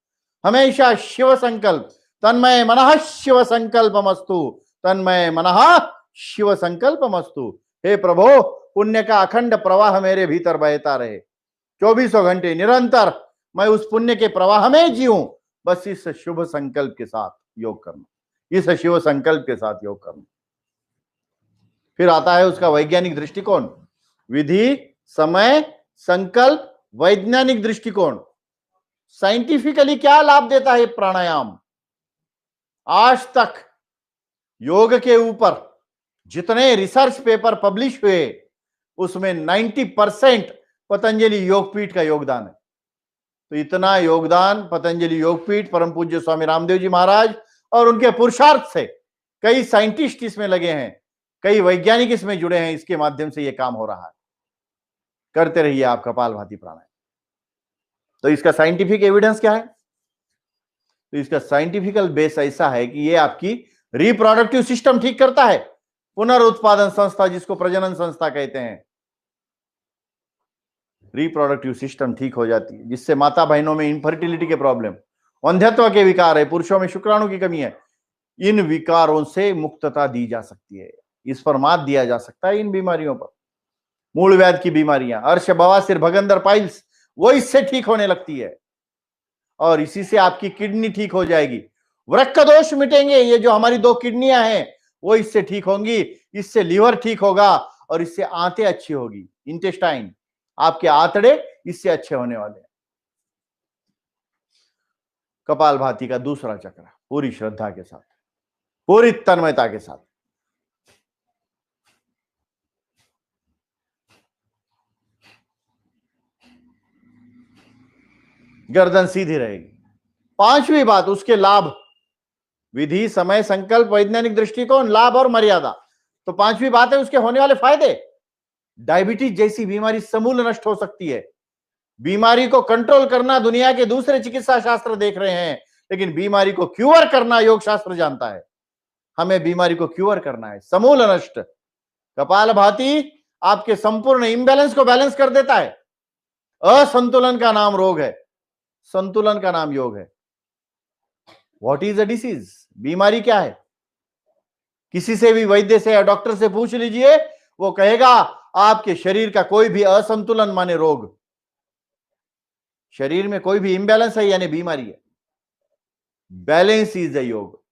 हमेशा शिव संकल्प। तन्मय मनः शिव संकल्पमस्तु, तन्मय मनः शिव संकल्पमस्तु। हे प्रभु, पुण्य का अखंड प्रवाह मेरे भीतर बहता रहे, 24 घंटे निरंतर मैं उस पुण्य के प्रवाह में जीऊं। बस इस शुभ संकल्प के साथ योग करना, इस शिव संकल्प के साथ योग करना। फिर आता है उसका वैज्ञानिक दृष्टिकोण, विधि, समय, संकल्प, वैज्ञानिक दृष्टिकोण। साइंटिफिकली क्या लाभ देता है प्राणायाम? आज तक योग के ऊपर जितने रिसर्च पेपर पब्लिश हुए उसमें 90% पतंजलि योगपीठ का योगदान है। तो इतना योगदान पतंजलि योगपीठ, परम पूज्य स्वामी रामदेव जी महाराज और उनके पुरुषार्थ से कई साइंटिस्ट इसमें लगे हैं, कई वैज्ञानिक इसमें जुड़े हैं, इसके माध्यम से यह काम हो रहा है। करते रहिए आप कपालभाति प्राणायाम। तो इसका साइंटिफिक एविडेंस क्या है? तो इसका साइंटिफिकल बेस ऐसा है कि ये आपकी रिप्रोडक्टिव सिस्टम ठीक करता है, पुनरुत्पादन संस्था जिसको प्रजनन संस्था कहते हैं, रिप्रोडक्टिव सिस्टम ठीक हो जाती है, जिससे माता बहनों में इनफर्टिलिटी के प्रॉब्लम, अंधत्व के विकार है, पुरुषों में शुक्राणु की कमी है, इन विकारों से मुक्तता दी जा सकती है, इस पर मात दिया जा सकता है। इन बीमारियों पर, मूल व्याध की बीमारियां, अर्श, बवासीर, भगंदर, पाइल्स, वो इससे ठीक होने लगती है और इसी से आपकी किडनी ठीक हो जाएगी, वृक्क दोष मिटेंगे। ये जो हमारी 2 किडनियां हैं वो इससे ठीक होंगी, इससे लीवर ठीक होगा और इससे आंतें अच्छी होगी, इंटेस्टाइन, आपके आंतड़े इससे अच्छे होने वाले हैं। कपालभाति का दूसरा चक्र पूरी श्रद्धा के साथ, पूरी तन्मयता के साथ। गर्दन सीधी रहेगी। 5वीं बात, उसके लाभ, विधि, समय, संकल्प, वैज्ञानिक दृष्टिकोण, लाभ और मर्यादा। तो 5वीं बात है उसके होने वाले फायदे। डायबिटीज जैसी बीमारी समूल नष्ट हो सकती है। बीमारी को कंट्रोल करना दुनिया के दूसरे चिकित्सा शास्त्र देख रहे हैं, लेकिन बीमारी को क्यूर करना योग शास्त्र जानता है। हमें बीमारी को क्यूर करना है, समूल नष्ट। कपालभाति आपके संपूर्ण इंबैलेंस को बैलेंस कर देता है। असंतुलन का नाम रोग है, संतुलन का नाम योग है। What is a disease? बीमारी क्या है? किसी से भी, वैद्य से या डॉक्टर से पूछ लीजिए, वो कहेगा आपके शरीर का कोई भी असंतुलन माने रोग। शरीर में कोई भी इंबैलेंस है यानी बीमारी है। बैलेंस इज अ योग,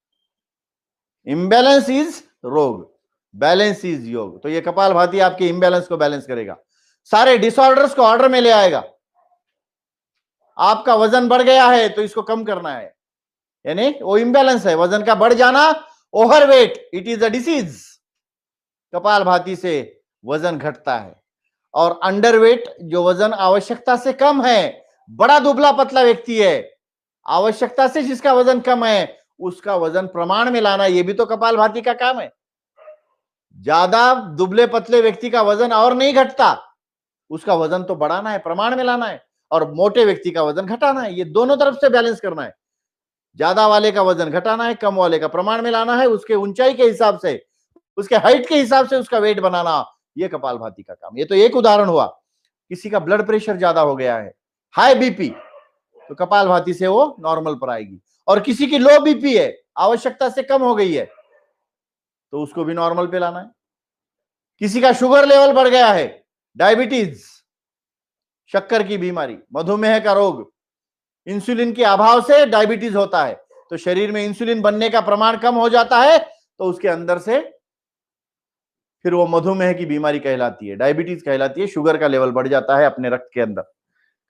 इंबैलेंस इज रोग, बैलेंस इज योग। तो ये कपालभाति आपके इंबैलेंस को बैलेंस करेगा, सारे डिसऑर्डर्स को ऑर्डर में ले आएगा। आपका वजन बढ़ गया है तो इसको कम करना है, यानी वो इंबैलेंस है, वजन का बढ़ जाना, overweight, it is a disease. Kapalbhati से वजन घटता है। और अंडरवेट, जो वजन आवश्यकता से कम है, बड़ा दुबला पतला व्यक्ति है, आवश्यकता से जिसका वजन कम है उसका वजन प्रमाण में लाना, यह भी तो कपालभाति का काम है। ज्यादा दुबले पतले व्यक्ति का वजन और नहीं घटता, उसका वजन तो बढ़ाना है, प्रमाण में लाना है, और मोटे व्यक्ति का वजन घटाना है। ये दोनों तरफ से बैलेंस करना है। ज्यादा वाले का वजन घटाना है, कम वाले का प्रमाण में लाना है, उसके ऊंचाई के हिसाब से, उसके हाइट के हिसाब से उसका वेट बनाना, ये कपालभाति का काम। ये तो एक उदाहरण हुआ। किसी का ब्लड प्रेशर ज्यादा हो गया है, हाई बीपी, तो कपालभाति से वो नॉर्मल पर आएगी। और किसी की लो बीपी है, आवश्यकता से कम हो गई है, तो उसको भी नॉर्मल पे लाना है। किसी का शुगर लेवल बढ़ गया है, डायबिटीज, शक्कर की बीमारी, मधुमेह का रोग, इंसुलिन के अभाव से डायबिटीज होता है, तो शरीर में इंसुलिन बनने का प्रमाण कम हो जाता है, तो उसके अंदर से फिर वो मधुमेह की बीमारी कहलाती है, डायबिटीज कहलाती है, शुगर का लेवल बढ़ जाता है अपने रक्त के अंदर।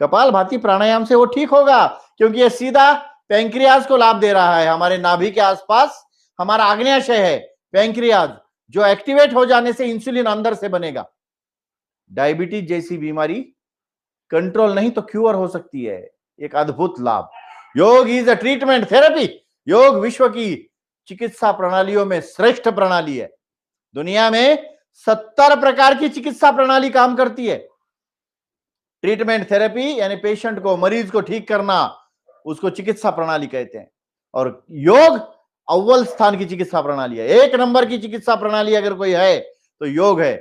कपालभाति प्राणायाम से वो ठीक होगा, क्योंकि ये सीधा पैंक्रियाज को लाभ दे रहा है। हमारे नाभि के आसपास हमारा आग्नेयाशय है, पैंक्रियाज, जो एक्टिवेट हो जाने से इंसुलिन अंदर से बनेगा। डायबिटीज जैसी बीमारी कंट्रोल नहीं तो क्यूर हो सकती है। एक अद्भुत लाभ। योग इज अ ट्रीटमेंट थेरेपी। योग विश्व की चिकित्सा प्रणालियों में श्रेष्ठ प्रणाली है। दुनिया में 70 प्रकार की चिकित्सा प्रणाली काम करती है। ट्रीटमेंट थेरेपी यानी पेशेंट को, मरीज को ठीक करना, उसको चिकित्सा प्रणाली कहते हैं। और योग अव्वल स्थान की चिकित्सा प्रणाली है। एक नंबर की चिकित्सा प्रणाली अगर कोई है तो योग है।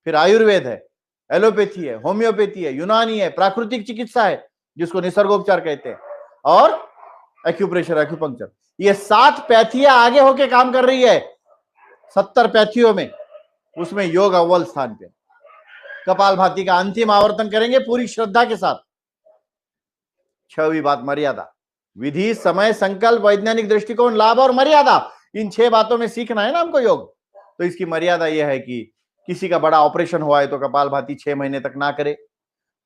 फिर आयुर्वेद है, एलोपैथी है, होम्योपैथी है, यूनानी है, प्राकृतिक चिकित्सा है जिसको निसर्गोपचार कहते हैं, और एक्यूप्रेशर, एक्यूपंक्चर। ये 7 पैथियां आगे होके काम कर रही है 70 पैथियों में, उसमें योग अव्वल स्थान पे। कपालभाति का अंतिम आवर्तन करेंगे पूरी श्रद्धा के साथ। 6वीं बात, मर्यादा। विधि, समय, संकल्प, वैज्ञानिक दृष्टिकोण, लाभ और मर्यादा, इन 6 बातों में सीखना है ना हमको योग। तो इसकी मर्यादा यह है कि किसी का बड़ा ऑपरेशन हुआ है तो कपालभाति 6 महीने तक ना करे।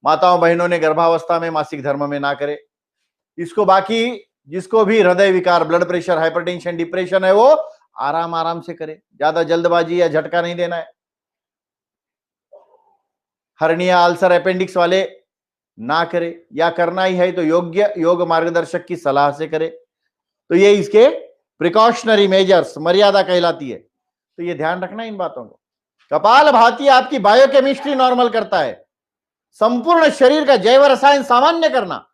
माताओं बहनों ने गर्भावस्था में, मासिक धर्म में ना करे इसको। बाकी जिसको भी हृदय विकार, ब्लड प्रेशर, हाइपरटेंशन, डिप्रेशन है, वो आराम आराम से करे, ज्यादा जल्दबाजी या झटका नहीं देना है। हर्निया, अल्सर, अपेंडिक्स वाले ना करे, या करना ही है तो योग्य योग मार्गदर्शक की सलाह से करे। तो ये इसके प्रिकॉशनरी मेजर्स, मर्यादा कहलाती है। तो ये ध्यान रखना इन बातों को। कपालभाति आपकी बायोकेमिस्ट्री नॉर्मल करता है, संपूर्ण शरीर का जैव रसायन सामान्य करना।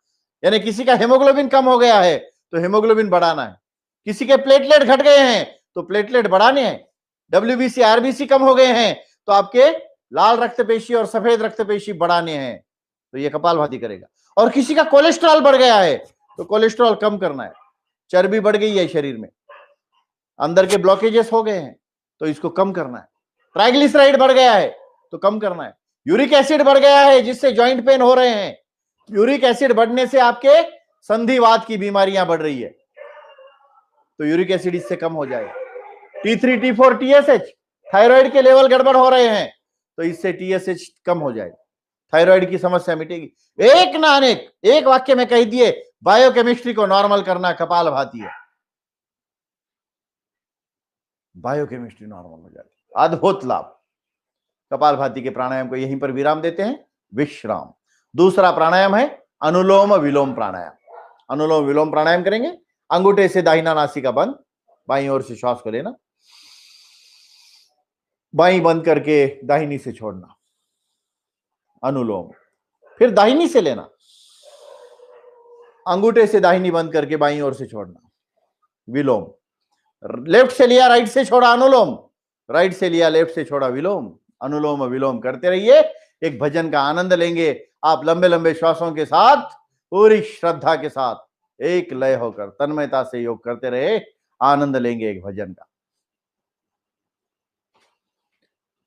यानी किसी का हेमोग्लोबिन कम हो गया है तो हेमोग्लोबिन बढ़ाना है, किसी के प्लेटलेट घट गए हैं तो प्लेटलेट बढ़ाने हैं, डब्ल्यूबीसी, आरबीसी कम हो गए हैं तो आपके लाल रक्तपेशी और सफेद रक्तपेशी बढ़ाने हैं, तो ये कपालभाति करेगा। और किसी का कोलेस्ट्रॉल बढ़ गया है तो कोलेस्ट्रॉल कम करना है, चर्बी बढ़ गई है शरीर में, अंदर के ब्लॉकेजेस हो गए हैं तो इसको कम करना है। ट्राइग्लिसराइड बढ़ गया है तो कम करना है। यूरिक एसिड बढ़ गया है जिससे जॉइंट पेन हो रहे हैं, यूरिक एसिड बढ़ने से आपके संधिवात की बीमारियां बढ़ रही है, तो यूरिक एसिड इससे कम हो जाएगा। T3, T4, TSH, थायराइड के लेवल गड़बड़ हो रहे हैं तो इससे TSH कम हो जाएगा, थायराइड की समस्या मिटेगी। एक ना अनेक, एक वाक्य में कह दिए, बायोकेमिस्ट्री को नॉर्मल करना कपालभाति है, बायोकेमिस्ट्री नॉर्मल हो जाती है। अद्भुत लाभ। कपालभाति के प्राणायाम को यहीं पर विराम देते हैं, विश्राम। दूसरा प्राणायाम है अनुलोम विलोम प्राणायाम। अनुलोम विलोम प्राणायाम करेंगे। अंगूठे से दाहिना नासिका बंद, बाईं ओर से श्वास को लेना, बाईं बंद करके दाहिनी से छोड़ना, अनुलोम। फिर दाहिनी से लेना, अंगूठे से दाहिनी बंद करके बाईं ओर से छोड़ना, विलोम। लेफ्ट से लिया, राइट से छोड़ा, अनुलोम। राइट से लिया, लेफ्ट से छोड़ा, विलोम। अनुलोम विलोम करते रहिए। एक भजन का आनंद लेंगे आप, लंबे लंबे श्वासों के साथ, पूरी श्रद्धा के साथ, एक लय होकर तन्मयता से योग करते रहे, आनंद लेंगे एक भजन का।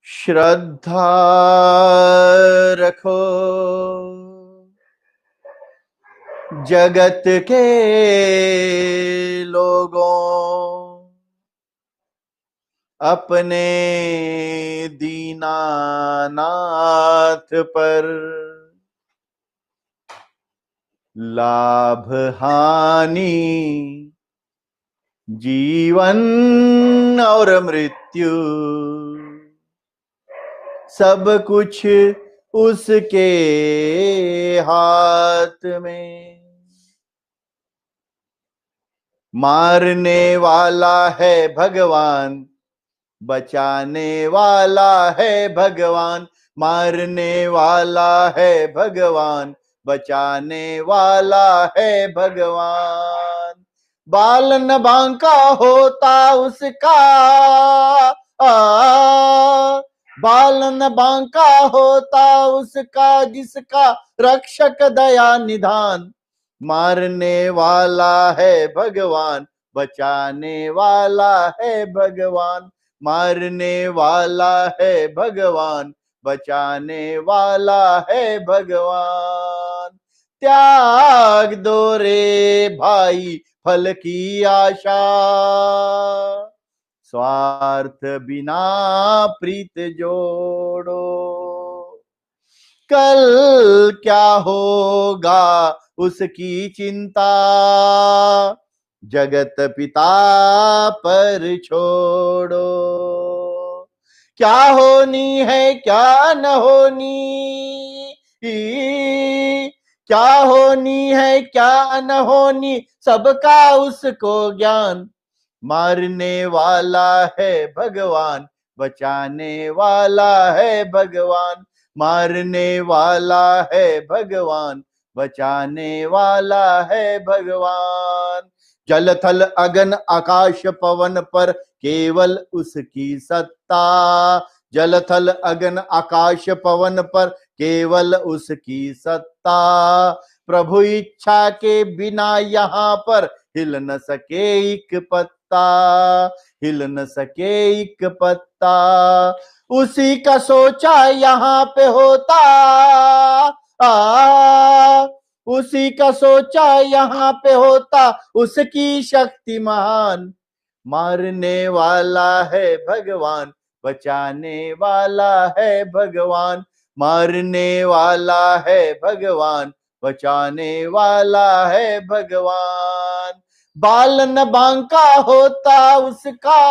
श्रद्धा रखो जगत के लोगों, अपने दीनानाथ पर, लाभ हानि जीवन और मृत्यु सब कुछ उसके हाथ में। मारने वाला है भगवान, बचाने वाला है भगवान। मारने वाला है भगवान, बचाने वाला है भगवान। बाल न बांका होता उसका, बाल न बांका होता उसका, जिसका रक्षक दया निधान। मारने वाला है भगवान, बचाने वाला है भगवान। मारने वाला है भगवान, बचाने वाला है भगवान। त्याग दो रे भाई फल की आशा, स्वार्थ बिना प्रीत जोड़ो। कल क्या होगा उसकी चिंता, जगत पिता पर छोड़ो। क्या होनी है क्या न होनी, क्या होनी है क्या न होनी, सबका उसको ज्ञान। मारने वाला है भगवान, बचाने वाला है भगवान। मारने वाला है भगवान, बचाने वाला है भगवान। जल थल अगन आकाश पवन पर केवल उसकी सत्ता। जल थल अगन आकाश पवन पर केवल उसकी सत्ता। प्रभु इच्छा के बिना यहाँ पर हिल न सके एक पत्ता, हिल न सके एक पत्ता। उसी का सोचा यहाँ पे होता, उसी का सोचा यहाँ पे होता, उसकी शक्ति महान। मारने वाला है भगवान, बचाने वाला है भगवान। मारने वाला है भगवान, बचाने वाला है भगवान। बाल न बांका होता उसका,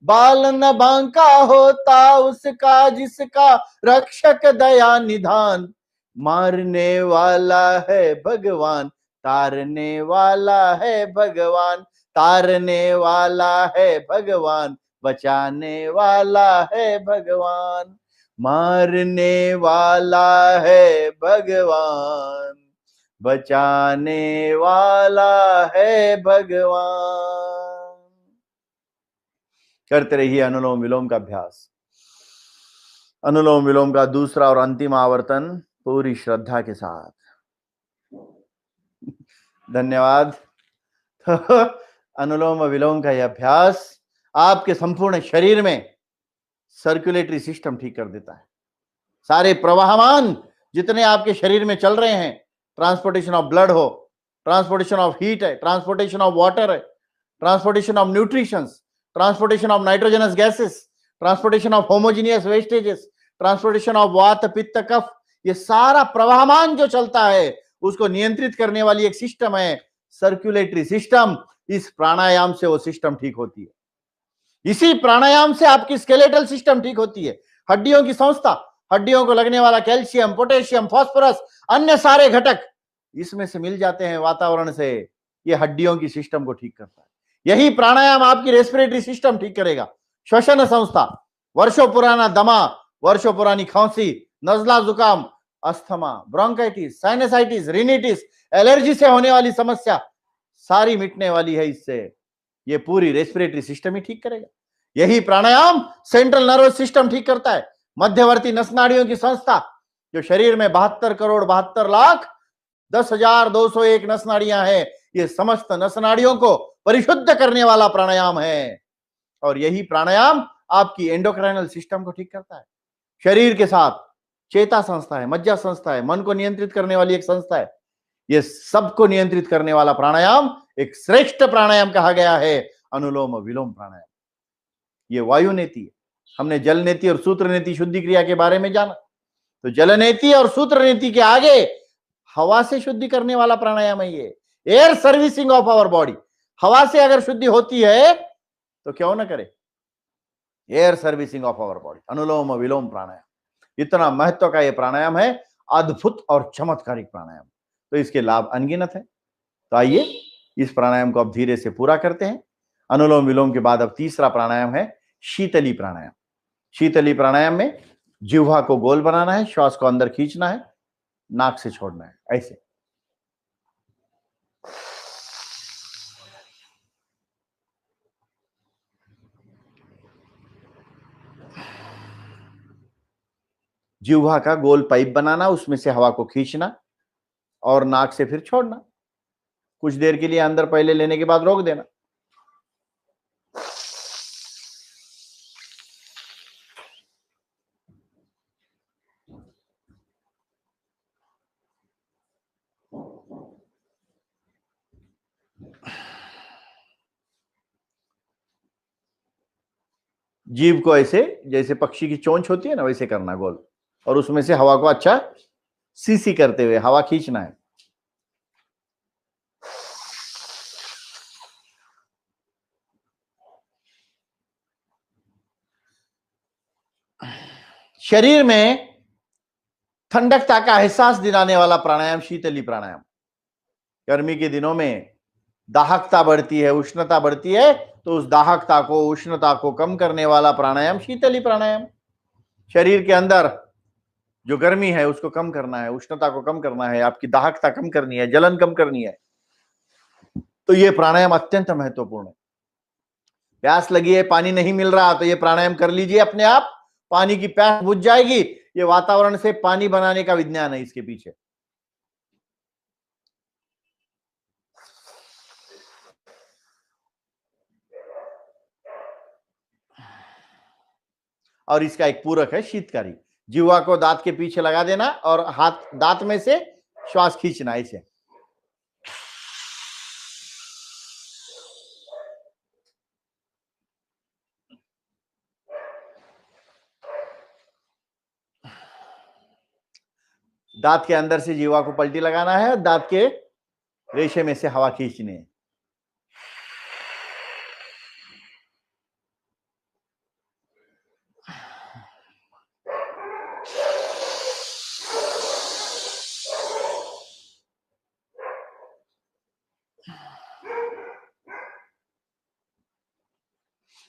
बाल न बांका होता उसका, जिसका रक्षक दया निधान। मारने वाला है भगवान, तारने वाला है भगवान। तारने वाला है भगवान, बचाने वाला है भगवान। मारने वाला है भगवान, बचाने वाला है भगवान। करते रहिए अनुलोम विलोम का अभ्यास। अनुलोम विलोम का दूसरा और अंतिम आवर्तन पूरी श्रद्धा के साथ। धन्यवाद। तो अनुलोम विलोम का यह अभ्यास आपके संपूर्ण शरीर में सर्कुलेटरी सिस्टम ठीक कर देता है। सारे प्रवाहमान जितने आपके शरीर में चल रहे हैं, ट्रांसपोर्टेशन ऑफ ब्लड हो, ट्रांसपोर्टेशन ऑफ हीट है, ट्रांसपोर्टेशन ऑफ वाटर है, transportation of nutritions, transportation of nitrogenous gases, transportation of homogeneous vestiges, transportation of वात पित्त कफ, ये सारा प्रवाहमान जो चलता है उसको नियंत्रित करने वाली एक सिस्टम है सर्कुलेटरी सिस्टम। इस प्राणायाम से वो सिस्टम ठीक होती है। इसी प्राणायाम से आपकी स्केलेटल सिस्टम ठीक होती है। हड्डियों की संस्था, हड्डियों को लगने वाला कैल्शियम, पोटेशियम, फास्फोरस, अन्य सारे घटक इसमें से मिल जाते हैं वातावरण से। ये हड्डियों की सिस्टम को ठीक करता है। यही प्राणायाम आपकी रेस्पिरेटरी सिस्टम ठीक करेगा। श्वसन संस्था, वर्षों पुराना दमा, वर्षों पुरानी खांसी, नजला जुकाम, अस्थमा, ब्रोंकाइटिस, साइनसाइटिस, रिनिटिस, एलर्जी से होने वाली समस्या सारी मिटने वाली है इससे। ये पूरी रेस्पिरेटरी सिस्टम ही ठीक करेगा। यही प्राणायाम सेंट्रल नर्वस सिस्टम ठीक करता है। मध्यवर्ती नस नाड़ियों की संस्था, जो शरीर में 72 करोड़ 72 लाख 10,201 नस नाड़ियां हैं, ये समस्त नस नाड़ियों को परिशुद्ध करने वाला प्राणायाम है। और यही प्राणायाम आपकी एंडोक्राइनल सिस्टम को ठीक करता है। शरीर के साथ चेता संस्था है, मज्जा संस्था है, मन को नियंत्रित करने वाली एक संस्था है। ये सबको नियंत्रित करने वाला प्राणायाम एक श्रेष्ठ प्राणायाम कहा गया है अनुलोम विलोम प्राणायाम। ये वायु नीति है। हमने जल नीति और सूत्र नीति शुद्धि क्रिया के बारे में जाना। तो जल नीति और सूत्र नीति के आगे हवा से शुद्धि करने वाला प्राणायाम है ये, air servicing of our body. हवा से अगर शुद्धि होती है तो क्यों ना करे, air servicing of our body, anulom vilom pranayam. इतना महत्व का यह प्राणायाम है, अद्भुत और चमत्कारिक प्राणायाम। तो इसके लाभ अनगिनत है। तो आइए इस प्राणायाम को अब धीरे से पूरा करते हैं। अनुलोम विलोम के बाद अब तीसरा प्राणायाम है शीतली प्राणायाम। शीतली प्राणायाम में जिह्वा को गोल बनाना है, श्वास को अंदर खींचना है, नाक से छोड़ना है, ऐसे। जिह्वा का गोल पाइप बनाना, उसमें से हवा को खींचना और नाक से फिर छोड़ना। कुछ देर के लिए अंदर पहले लेने के बाद रोक देना। जीभ को ऐसे जैसे पक्षी की चोंच होती है ना, वैसे करना गोल, और उसमें से हवा को अच्छा सीसी करते हुए हवा खींचना है। शरीर में ठंडकता का एहसास दिलाने वाला प्राणायाम शीतली प्राणायाम। गर्मी के दिनों में दाहकता बढ़ती है, उष्णता बढ़ती है, तो उस दाहकता को, उष्णता को कम करने वाला प्राणायाम शीतली प्राणायाम। शरीर के अंदर जो गर्मी है उसको कम करना है, उष्णता को कम करना है, आपकी दाहकता कम करनी है, जलन कम करनी है, तो ये प्राणायाम अत्यंत महत्वपूर्ण है। प्यास लगी है, पानी नहीं मिल रहा, तो ये प्राणायाम कर लीजिए, अपने आप पानी की प्यास बुझ जाएगी। ये वातावरण से पानी बनाने का विज्ञान है इसके पीछे। और इसका एक पूरक है शीतकारी। जिह्वा को दांत के पीछे लगा देना और हाथ दांत में से श्वास खींचना ऐसे। दांत के अंदर से जिह्वा को पलटी लगाना है, दांत के रेशे में से हवा खींचनी है।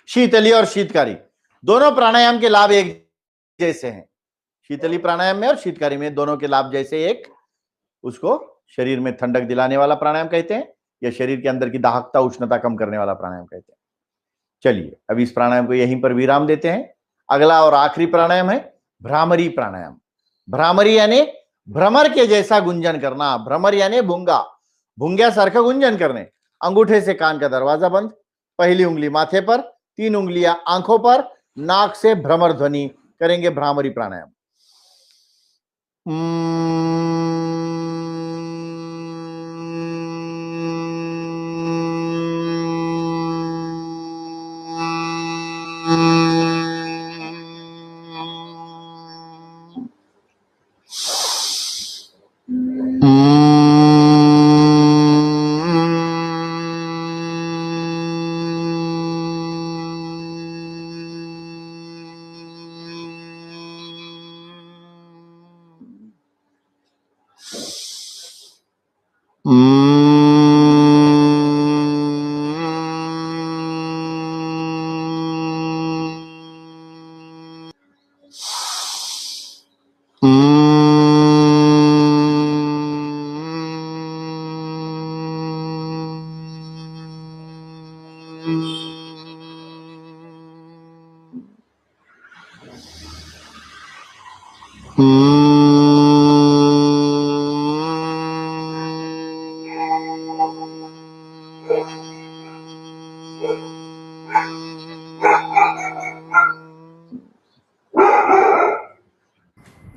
शीतली और शीतकारी दोनों प्राणायाम के लाभ एक जैसे हैं। शीतली प्राणायाम में और शीतकारी में दोनों के लाभ जैसे एक, उसको शरीर में ठंडक दिलाने वाला प्राणायाम कहते हैं, या शरीर के अंदर की दाहकता उष्णता कम करने वाला प्राणायाम कहते हैं। चलिए अब इस प्राणायाम को यहीं पर विराम देते हैं। अगला और आखिरी प्राणायाम है भ्रामरी प्राणायाम। भ्रामरी यानी भ्रमर के जैसा गुंजन करना। भ्रमर यानी भूंगा, भूंग्यासारखं गुंजन करने। अंगूठे से कान का दरवाजा बंद, पहली उंगली माथे पर, 3 उंगलियां आंखों पर, नाक से भ्रमर ध्वनि करेंगे भ्रामरी प्राणायाम।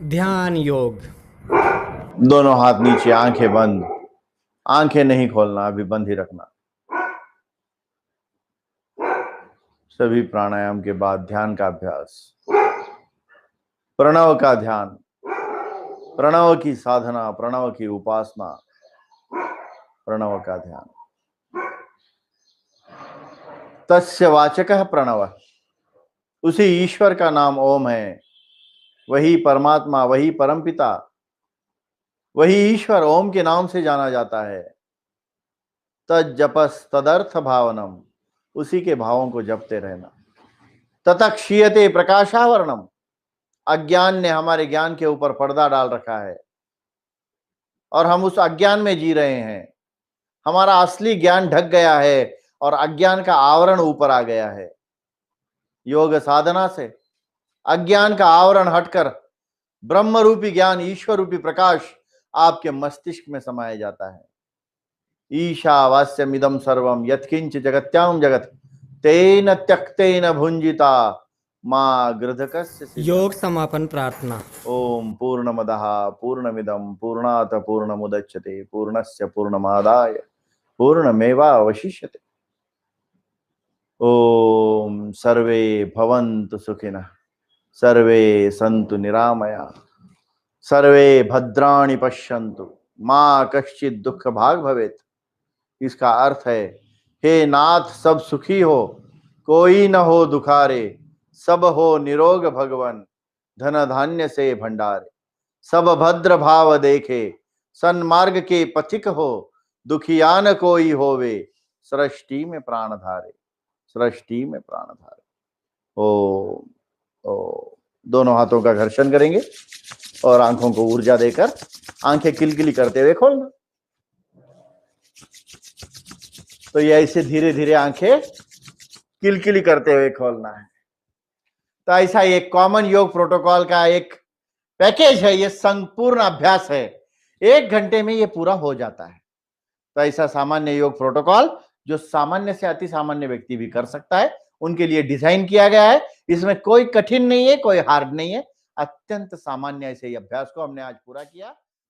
ध्यान योग। दोनों हाथ नीचे, आंखें बंद, आंखें नहीं खोलना, अभी बंद ही रखना। सभी प्राणायाम के बाद ध्यान का अभ्यास, प्रणव का ध्यान, प्रणव की साधना, प्रणव की उपासना, प्रणव का ध्यान। तस्य वाचकः प्रणव, उसी ईश्वर का नाम ओम है। वही परमात्मा, वही परमपिता, वही ईश्वर ओम के नाम से जाना जाता है। तज्जपस तदर्थ भावनम, उसी के भावों को जपते रहना। ततः क्षीयते प्रकाशावरणम, अज्ञान ने हमारे ज्ञान के ऊपर पर्दा डाल रखा है और हम उस अज्ञान में जी रहे हैं। हमारा असली ज्ञान ढक गया है और अज्ञान का आवरण ऊपर आ गया है। योग साधना से अज्ञान का आवरण हटकर ब्रह्म रूपी ज्ञान, ईश्वर रूपी प्रकाश आपके मस्तिष्क में समाया जाता है। ईशावास्यमिदं सर्वं यत्किंच जगत्यां जगत तेन त्यक्तेन भुंजिता मां गृधकस्य सिद्धम्। योग समापन प्रार्थना। ओम पूर्णमदः पूर्णमिदं पूर्णात् पूर्णमुदच्यते पूर्णस्य पूर्णमादाय पूर्णमेवावशिष्यते। ओम सर्वे भवन्तु सुखिनः, सर्वे सन्तु निरामया, सर्वे भद्राणि पश्यन्तु मां कश्चित् दुःख भाग भवेत्। इसका अर्थ है, हे नाथ सब सुखी हो, कोई न हो दुखारे, सब हो निरोग भगवन, धन धान्य से भंडारे। सब भद्र भाव देखे, सन्मार्ग के पथिक हो, दुखिया न कोई होवे, सृष्टि में प्राण धारे, सृष्टि में प्राण धारे। ओ दोनों हाथों का घर्षण करेंगे और आंखों को ऊर्जा देकर आंखें किलकिली करते हुए खोलना। तो ये ऐसे धीरे धीरे आंखें किलकिली करते हुए खोलना है। तो ऐसा एक कॉमन योग प्रोटोकॉल का एक पैकेज है, ये संपूर्ण अभ्यास है, 1 घंटे में ये पूरा हो जाता है। तो ऐसा सामान्य योग प्रोटोकॉल जो सामान्य से अति सामान्य व्यक्ति भी कर सकता है, उनके लिए डिजाइन किया गया है। इसमें कोई कठिन नहीं है, कोई हार्ड नहीं है, अत्यंत सामान्य ऐसे अभ्यास को हमने आज पूरा किया।